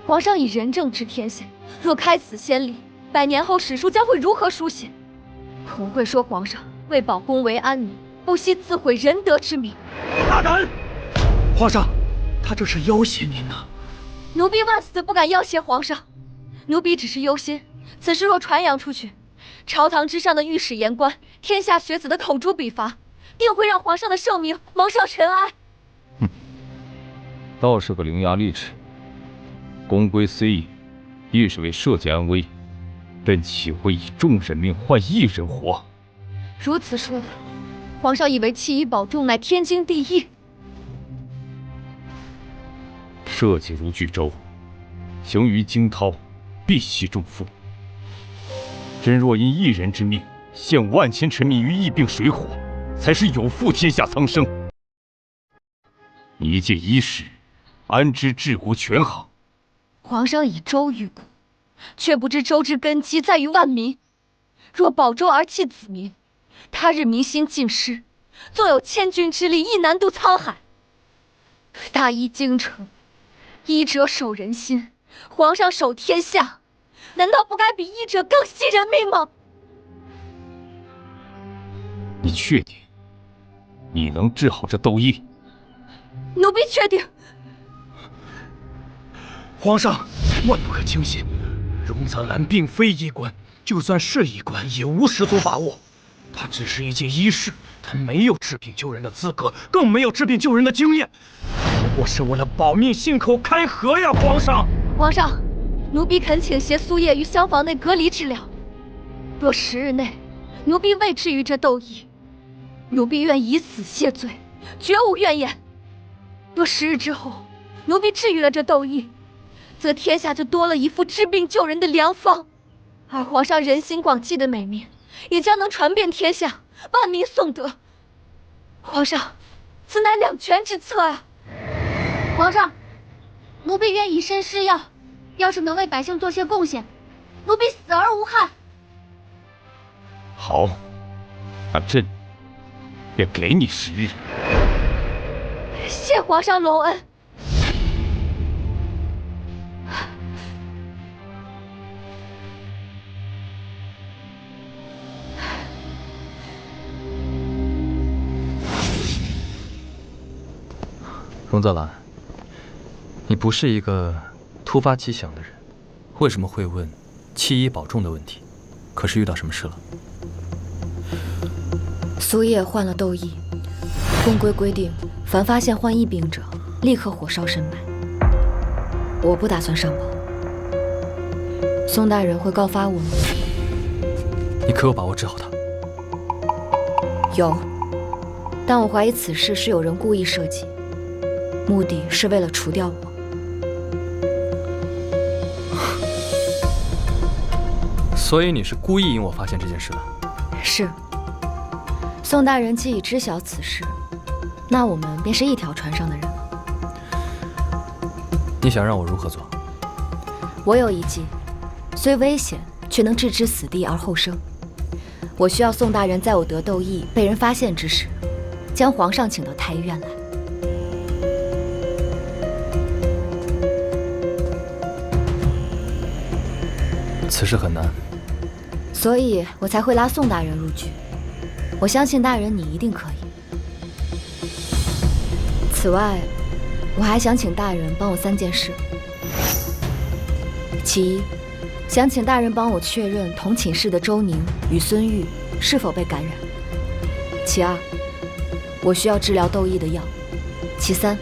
[SPEAKER 1] 皇上以仁政治天下，若开此先例，100年后史书将会如何书写？孔会说皇上为保公为安民，不惜自毁仁德之名。
[SPEAKER 4] 大胆！皇上，他这是要挟您呢。
[SPEAKER 1] 奴婢万死不敢要挟皇上，奴婢只是忧心，此事若传扬出去，朝堂之上的御史言官、天下学子的口诛笔伐，定会让皇上的圣名蒙上尘埃。
[SPEAKER 5] 倒是个伶牙俐齿。公规虽严，亦是为社稷安危，但岂会以众人命换一人活？
[SPEAKER 1] 如此说来，皇上以为弃医保众乃天经地义。
[SPEAKER 5] 社稷如巨舟，行于惊涛，必须重负。真若因一人之命，陷万千臣民于疫病水火，才是有负天下苍生。你一介医师，安知治国权衡？
[SPEAKER 1] 皇上以周御国，却不知周之根基在于万民。若保周而弃子民，他日民心尽失，纵有千军之力，亦难渡沧海。大医精诚，医者守人心，皇上守天下，难道不该比医者更惜人命吗？
[SPEAKER 5] 你确定你能治好这斗疫？
[SPEAKER 1] 奴婢确定。
[SPEAKER 4] 皇上，万不可轻信，荣泽兰并非医官，就算是医官，也无十足把握。他只是一介医师，他没有治病救人的资格，更没有治病救人的经验。不过是为了保命信口开河呀，皇上！
[SPEAKER 1] 皇上，奴婢恳请携苏叶于厢房内隔离治疗。若10日内，奴婢未治愈这斗疫，奴婢愿以死谢罪，绝无怨言。若10日之后，奴婢治愈了这斗疫，则天下就多了一副治病救人的良方，而皇上人心广济的美名，也将能传遍天下，万民颂德。皇上，此乃两全之策啊！
[SPEAKER 10] 皇上，奴婢愿以身试药，要是能为百姓做些贡献，奴婢死而无憾。
[SPEAKER 5] 好，那朕便给你10日。
[SPEAKER 1] 谢皇上隆恩。
[SPEAKER 3] 荣泽兰，你不是一个突发奇想的人，为什么会问弃医保重的问题？可是遇到什么事了？
[SPEAKER 1] 苏叶患了痘疫，宫规规定，凡发现患疫病者，立刻火烧深埋。我不打算上报，宋大人会告发我吗？
[SPEAKER 3] 你可有把握治好他？
[SPEAKER 1] 有，但我怀疑此事是有人故意设计，目的是为了除掉我。
[SPEAKER 3] 所以你是故意引我发现这件事的？
[SPEAKER 1] 是。宋大人既已知晓此事，那我们便是一条船上的人了。
[SPEAKER 3] 你想让我如何做？
[SPEAKER 1] 我有一计，虽危险，却能置之死地而后生。我需要宋大人在我得痘疫被人发现之时，将皇上请到太医院来。
[SPEAKER 3] 此事很难，
[SPEAKER 1] 所以我才会拉宋大人入局。我相信大人你一定可以。此外，我还想请大人帮我3件事。其一，想请大人帮我确认同寝室的周宁与孙玉是否被感染。其二，我需要治疗痘疫的药。其三，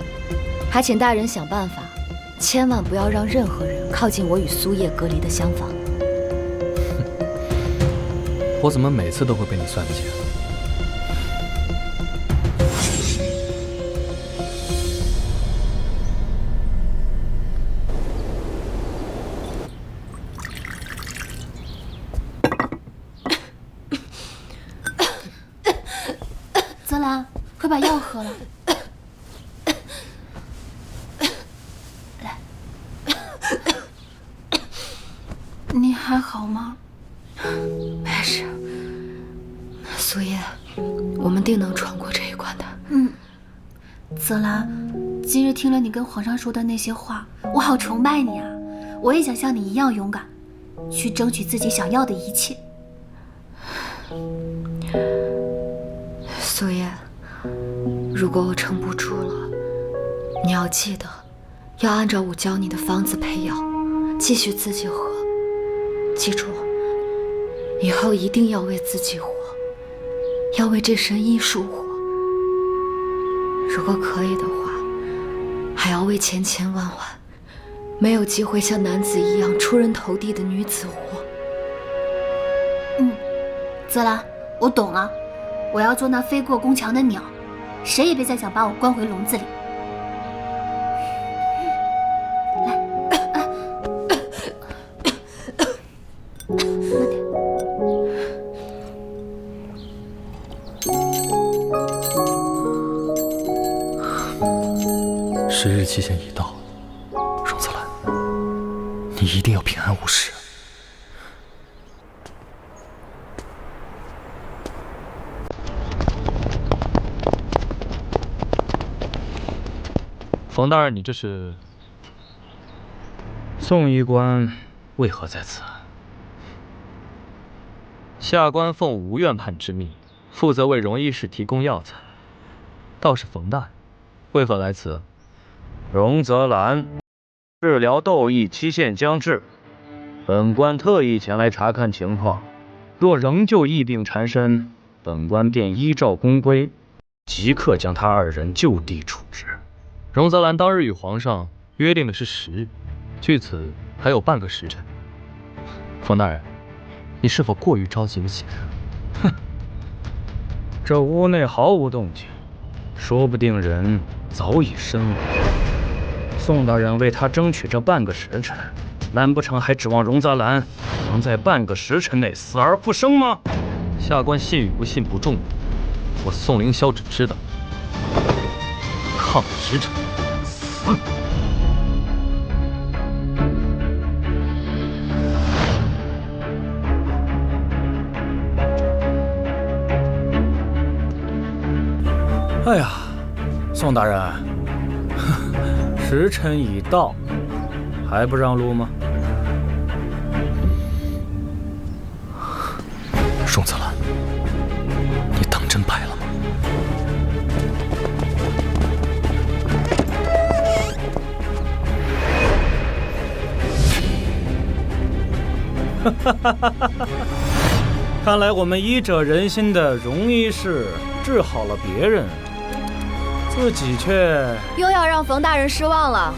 [SPEAKER 1] 还请大人想办法，千万不要让任何人靠近我与苏叶隔离的厢房。
[SPEAKER 3] 我怎么每次都会被你算计啊？
[SPEAKER 10] 泽兰，快把药喝了。来，你还好吗？
[SPEAKER 1] 没事，苏叶，我们定能闯过这一关的。
[SPEAKER 10] 泽兰，今日听了你跟皇上说的那些话，我好崇拜你啊！我也想像你一样勇敢，去争取自己想要的一切。
[SPEAKER 1] 苏叶，如果我撑不住了，你要记得，要按照我教你的方子配药，继续自己喝。记住，以后一定要为自己活，要为这身医术活。如果可以的话，还要为千千万万没有机会像男子一样出人头地的女子活。
[SPEAKER 10] 泽兰，我懂了，我要做那飞过宫墙的鸟，谁也别再想把我关回笼子里。
[SPEAKER 3] 10日期限已到，荣泽兰，你一定要平安无事。冯大人，你这是？
[SPEAKER 8] 宋医官为何在此？
[SPEAKER 2] 下官奉吴院判之命，负责为荣医师提供药材。倒是冯大人，为何来此？
[SPEAKER 8] 荣泽兰，治疗痘疫期限将至，本官特意前来查看情况。若仍旧疫病缠身，本官便依照宫规，即刻将他2人就地处置。
[SPEAKER 3] 荣泽兰当日与皇上约定的是10日，距此还有半个时辰。冯大人，你是否过于着急了些？
[SPEAKER 8] 哼，这屋内毫无动静，说不定人早已身亡。宋大人为他争取这半个时辰，难不成还指望荣泽兰能在半个时辰内死而复生吗？
[SPEAKER 2] 下官信与不信不重要，我宋凌霄只知道，抗使者死。
[SPEAKER 4] 哎呀，宋大人，时辰已到，还不让路吗？
[SPEAKER 3] 宋泽兰，你当真败了吗？
[SPEAKER 4] 看来我们医者仁心的荣医师治好了别人，自己却
[SPEAKER 1] 又要让冯大人失望了。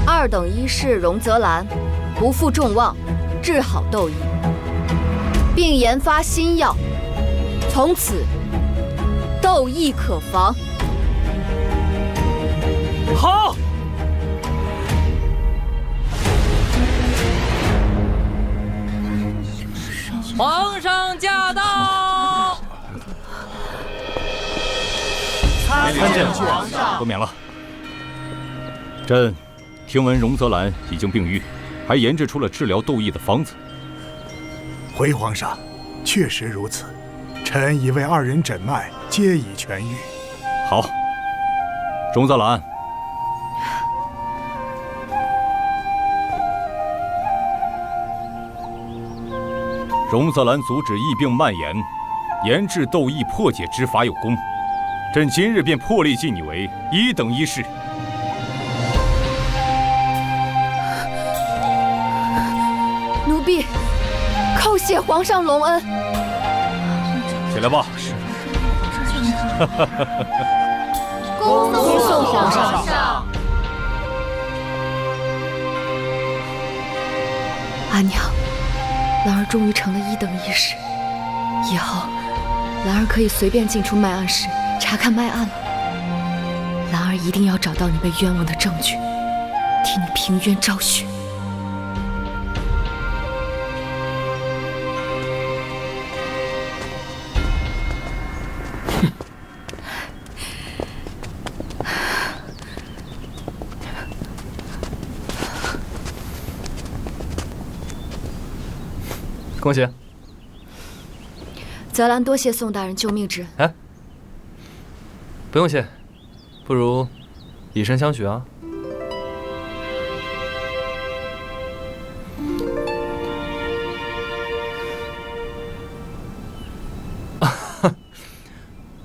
[SPEAKER 1] 二等医师荣泽兰不负众望，治好窦羿，并研发新药，从此窦羿可防。
[SPEAKER 4] 好。
[SPEAKER 11] 皇上驾到！
[SPEAKER 5] 参见皇上，多免了。朕听闻荣泽兰已经病愈，还研制出了治疗窦羿的方子。
[SPEAKER 7] 回皇上，确实如此。臣已为二人诊脉，皆已痊愈。
[SPEAKER 5] 好，荣泽兰。荣泽兰阻止疫病蔓延，研制窦羿破解之法有功，朕今日便破例晋你为1等医师。
[SPEAKER 1] 奴婢叩谢皇上隆恩。
[SPEAKER 5] 起来吧。
[SPEAKER 1] 恭送皇上。阿娘，兰儿终于成了1等医师，以后兰儿可以随便进出脉案室查看脉案了。兰儿一定要找到你被冤枉的证据，替你平冤昭雪。
[SPEAKER 3] 恭喜！
[SPEAKER 1] 泽兰多谢宋大人救命之恩。
[SPEAKER 3] 哎，不用谢，不如以身相许啊。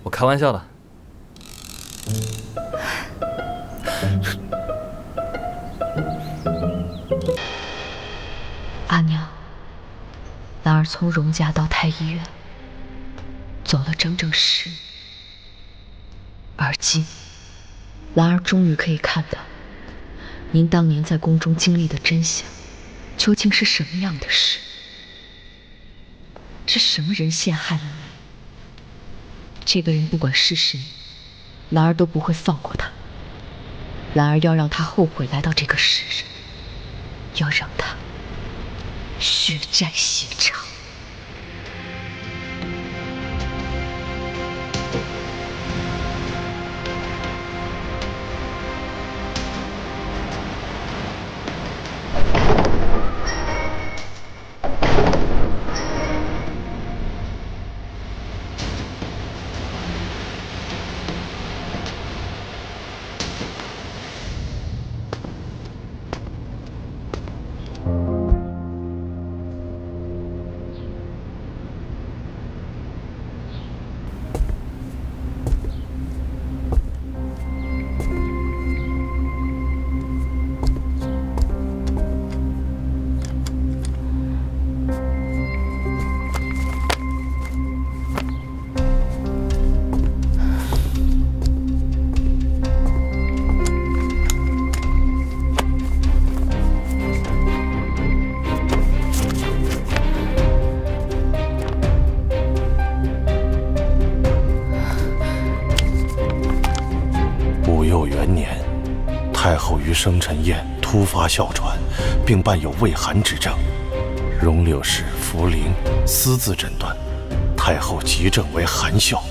[SPEAKER 3] 我开玩笑的。
[SPEAKER 1] 阿娘，兰儿从荣家到太医院，走了整整10年，而今，兰儿终于可以看到，您当年在宫中经历的真相，究竟是什么样的事？是什么人陷害了你？这个人不管是谁，兰儿都不会放过他。兰儿要让他后悔来到这个世上，要让他血债血偿。
[SPEAKER 16] 于生辰宴突发哮喘，并伴有畏寒之症。荣六氏、茯苓私自诊断，太后急症为寒哮。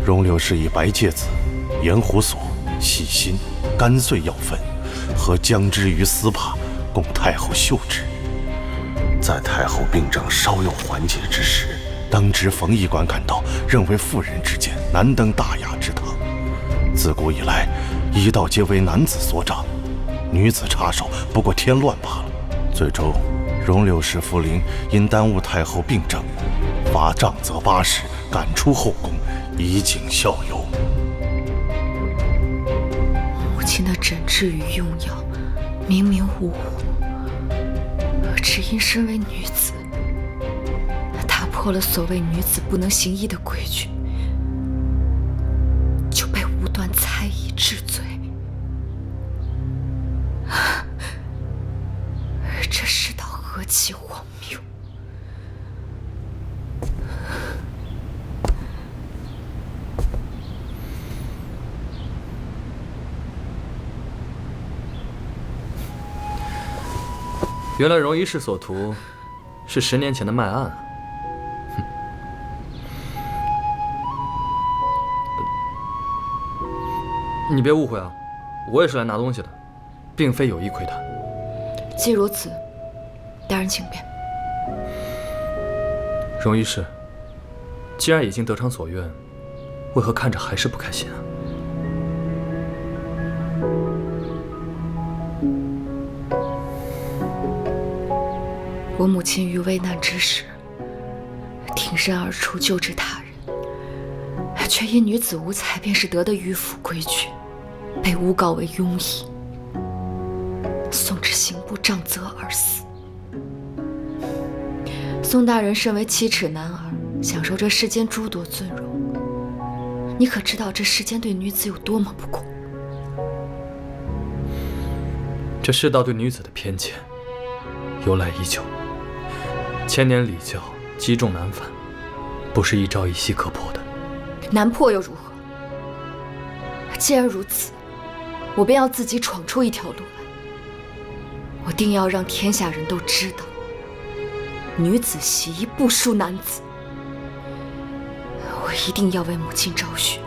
[SPEAKER 16] 荣六氏以白芥子、盐胡索、细辛、干碎药粉和姜汁于丝帕，供太后嗅之。在太后病症稍有缓解之时，当值冯医官赶到，认为妇人之见，难登大雅之堂。自古以来，医道皆为男子所掌，女子插手不过添乱罢了。最终，荣六氏、茯苓因耽误太后病症，罚杖责80，赶出后宫，以儆效尤。
[SPEAKER 1] 母亲的诊治与用药明明无误，只因身为女子，打破了所谓女子不能行医的规矩，就被无端猜疑治罪。这世道何其荒谬！
[SPEAKER 3] 原来荣医师所图是10年前的卖案啊！你别误会啊，我也是来拿东西的，并非有意窥探。
[SPEAKER 1] 既如此，大人请便。
[SPEAKER 3] 荣医师，既然已经得偿所愿，为何看着还是不开心啊？
[SPEAKER 1] 我母亲于危难之时，挺身而出救治他人，却因女子无才，便是得的迂腐规矩，被诬告为庸医，送至刑部杖责而死。宋大人身为7尺男儿，享受这世间诸多尊荣，你可知道这世间对女子有多么不公？
[SPEAKER 3] 这世道对女子的偏见由来已久，千年礼教积重难返，不是一朝一夕可破的。
[SPEAKER 1] 难破又如何？既然如此，我便要自己闯出一条路来。我定要让天下人都知道，女子习医不输男子。我一定要为母亲昭雪，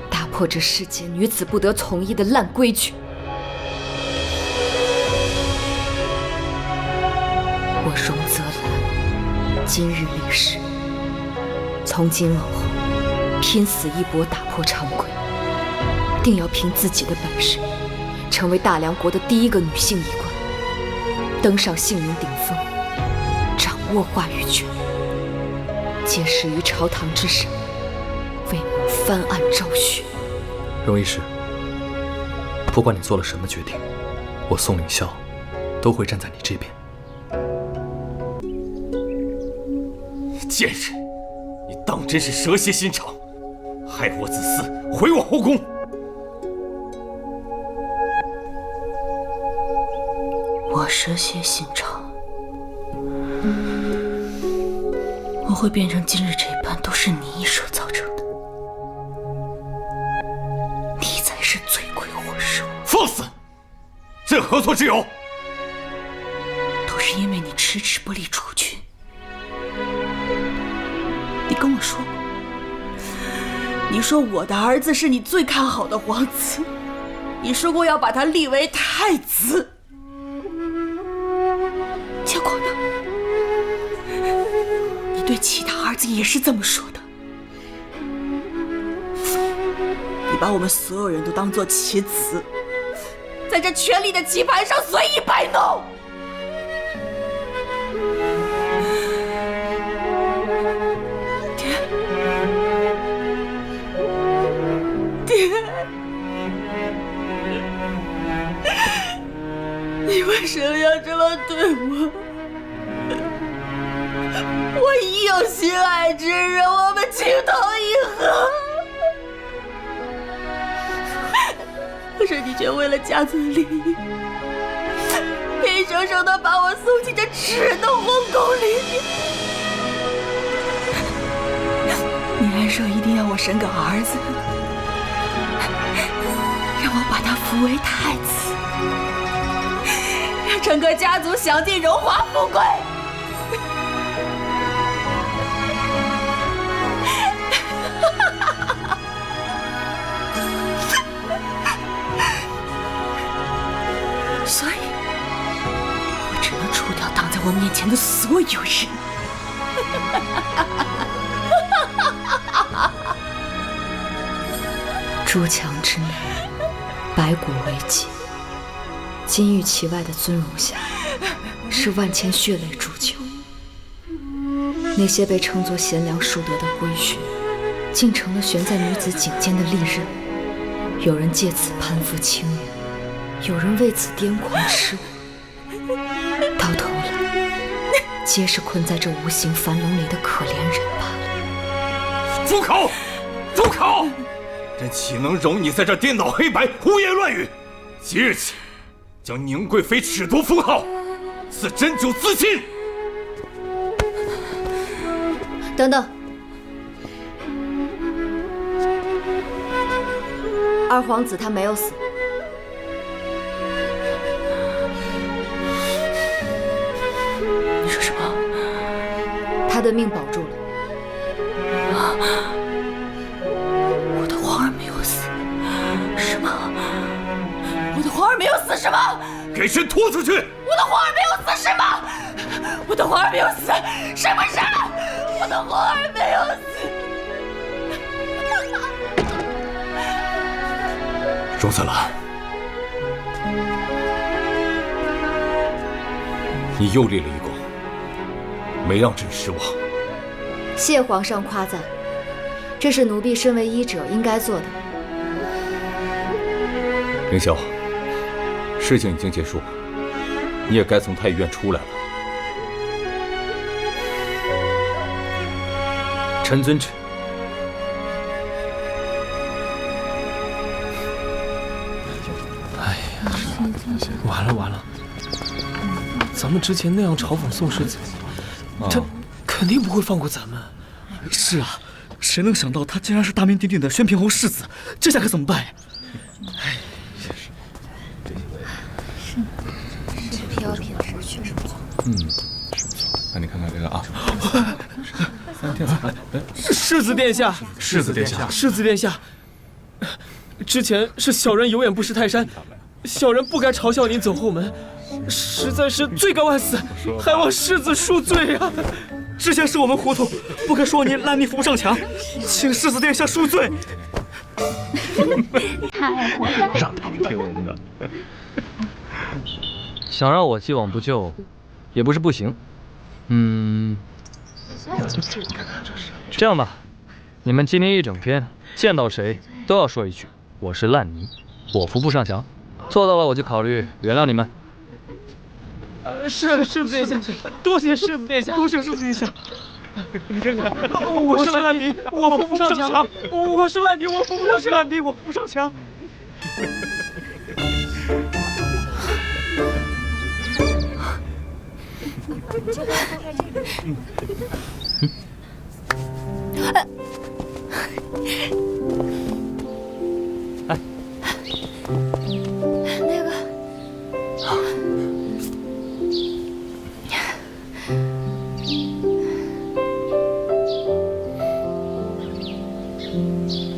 [SPEAKER 1] 打破这世间女子不得从医的烂规矩。我荣泽兰今日立誓，从今往后拼死一搏，打破常规，定要凭自己的本事，成为大梁国的第1个女性医官，登上姓名顶峰，掌握话语权，届时于朝堂之上，为母翻案昭雪。
[SPEAKER 3] 荣医师，不管你做了什么决定，我宋凌霄都会站在你这边。
[SPEAKER 5] 贱人，你当真是蛇蝎心肠，害我子嗣，毁我后宫！
[SPEAKER 17] 我蛇蝎心肠，我会变成今日这般，都是你一手造成的。你才是罪魁祸首！
[SPEAKER 5] 放肆！这何错之有？
[SPEAKER 17] 都是因为你迟迟不立储君。你跟我说过，你说我的儿子是你最看好的皇子，你说过要把他立为太子。结果呢？你对其他儿子也是这么说的。你把我们所有人都当作棋子，在这权力的棋盘上随意摆弄。你为什么要这么对我？我已有心爱之人，我们情投意合，可是你却为了家族利益，硬生生的把我送进这耻人的皇宫里面。你还说一定要我生个儿子，让我把他扶为太子，让整个家族享尽荣华富贵。所以，我只能除掉挡在我面前的所有人。
[SPEAKER 1] 筑墙之内，白骨为基，金玉其外的尊荣下，是万千血泪铸就。那些被称作贤良淑德的规训，竟成了悬在女子颈间的利刃。有人借此攀附清源，有人为此癫狂痴我。到头来，皆是困在这无形樊笼里的可怜人罢了。
[SPEAKER 5] 住口！住口！朕岂能容你在这颠倒黑白、胡言乱语？即日起，将宁贵妃褫夺封号，赐针灸自尽。
[SPEAKER 1] 等等，二皇子他没有死。
[SPEAKER 17] 你说什么？
[SPEAKER 1] 他的命保住了。
[SPEAKER 17] 我的皇儿没有死，什么？我的皇儿没有死，什么？
[SPEAKER 5] 给朕拖出去！
[SPEAKER 17] 我的皇儿没有死，什么？我的皇儿没有死，什么事？我的皇儿没有死。
[SPEAKER 5] 荣子兰，你又立了一功，没让朕失望。
[SPEAKER 1] 谢皇上夸赞，这是奴婢身为医者应该做的。
[SPEAKER 5] 凌霄，事情已经结束了，你也该从太医院出来了。
[SPEAKER 3] 臣遵旨。
[SPEAKER 6] 哎呀，完了完了！咱们之前那样嘲讽宋世子，他肯定不会放过咱们。
[SPEAKER 4] 是啊，谁能想到他竟然是大名鼎鼎的宣平侯世子？这下可怎么办呀？哎，
[SPEAKER 1] 这批药品确实不错。
[SPEAKER 18] 那你看看这个啊。
[SPEAKER 6] 世子殿下，
[SPEAKER 18] 世子殿下，
[SPEAKER 6] 世子殿下，之前是小人有眼不识泰山，小人不该嘲笑您走后门，实在是罪该万死，还望世子恕罪啊！
[SPEAKER 4] 之前是我们糊涂，不该说您烂泥扶不上墙，请世子殿下恕罪。
[SPEAKER 10] 太坏了，
[SPEAKER 18] 让他们听闻的。
[SPEAKER 2] 想让我既往不咎，也不是不行。这样吧，你们今天一整天见到谁都要说一句我是烂泥，我扶不上墙。做到了我就考虑原谅你们。
[SPEAKER 6] 是世子殿下，多谢世子殿下，多谢世子殿下。这个，我是烂泥，我扶不上墙。我是烂泥，我扶不上墙。烂泥，我扶不上墙。
[SPEAKER 1] 哎，那个，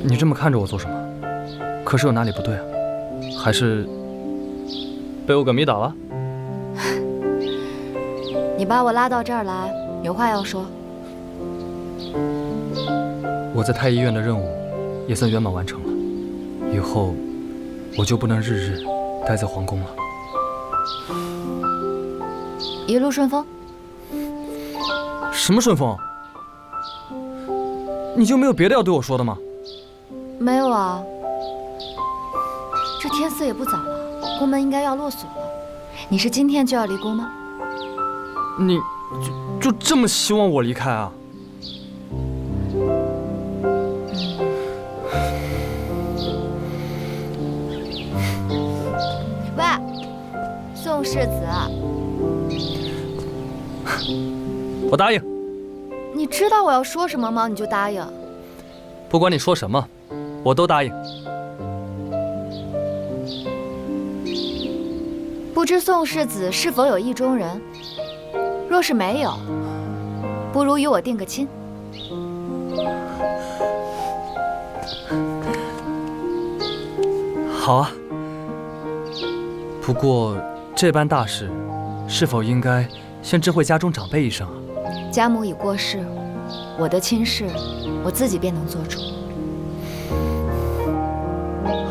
[SPEAKER 3] 你这么看着我做什么？可是有哪里不对啊？还是被我给迷倒了？
[SPEAKER 1] 你把我拉到这儿来，有话要说。
[SPEAKER 3] 我在太医院的任务也算圆满完成了，以后我就不能日日待在皇宫了。
[SPEAKER 1] 一路顺风。
[SPEAKER 3] 什么顺风？你就没有别的要对我说的吗？
[SPEAKER 1] 没有啊，这天色也不早了，宫门应该要落锁了。你是今天就要离宫吗？
[SPEAKER 3] 你就这么希望我离开啊？
[SPEAKER 1] 喂，宋世子，
[SPEAKER 3] 我答应。
[SPEAKER 1] 你知道我要说什么吗？你就答应。
[SPEAKER 3] 不管你说什么，我都答应。
[SPEAKER 1] 不知宋世子是否有意中人？若是没有，不如与我定个亲。
[SPEAKER 3] 好啊。不过这般大事，是否应该先知会家中长辈一声啊？
[SPEAKER 1] 家母已过世，我的亲事我自己便能做主。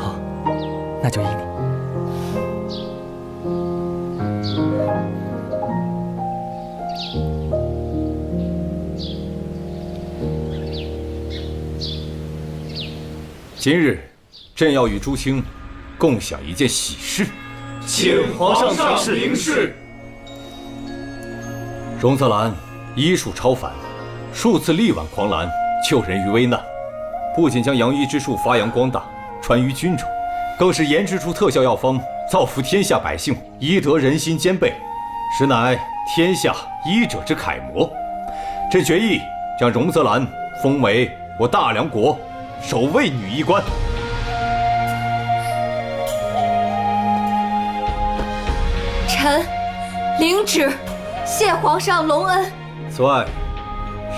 [SPEAKER 3] 好，那就依你。
[SPEAKER 5] 今日，朕要与朱清共享一件喜事，
[SPEAKER 3] 请皇上请示明示。
[SPEAKER 5] 荣泽兰医术超凡，数次力挽狂澜，救人于危难。不仅将养医之术发扬光大，传于军中，更是研制出特效药方，造福天下百姓，医德人心兼备，实乃天下医者之楷模。朕决意将荣泽兰封为我大梁国首位女医官。
[SPEAKER 9] 臣领旨，谢皇上隆恩。
[SPEAKER 5] 此外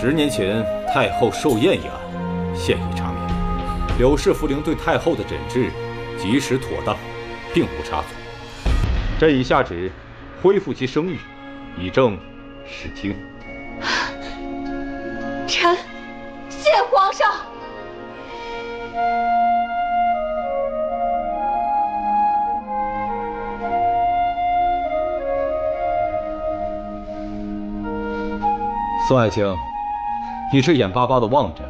[SPEAKER 5] ，10年前太后寿宴一案，现已查明，柳氏茯苓对太后的诊治及时妥当，并无差错。朕已下旨恢复其声誉，以正视听。
[SPEAKER 9] 臣谢皇上。
[SPEAKER 5] 宋爱卿，你这眼巴巴地望着，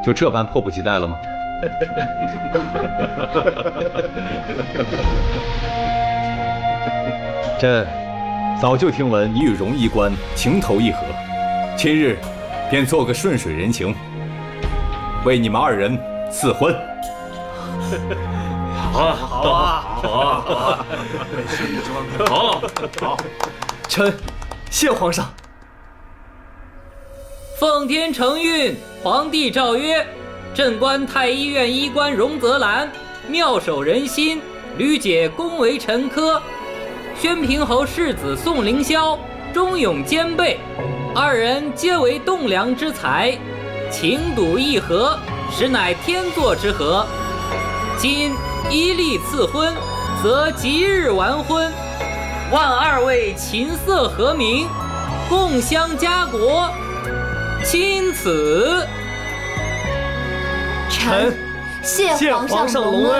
[SPEAKER 5] 就这般迫不及待了吗？朕早就听闻你与荣医官情投意合，今日便做个顺水人情，为你们2人赐婚。
[SPEAKER 2] 好啊，好啊，好啊，好，
[SPEAKER 3] 臣谢皇上。
[SPEAKER 11] 奉天承运，皇帝诏曰：朕观太医院医官荣泽兰妙手仁心，屡解宫闱臣科；宣平侯世子宋凌霄忠勇兼备，2人皆为栋梁之才，情笃意合，实乃天作之合。今依例赐婚，则吉日完婚，万2位琴瑟和鸣，共襄家国。钦此。
[SPEAKER 9] 臣谢皇上隆恩。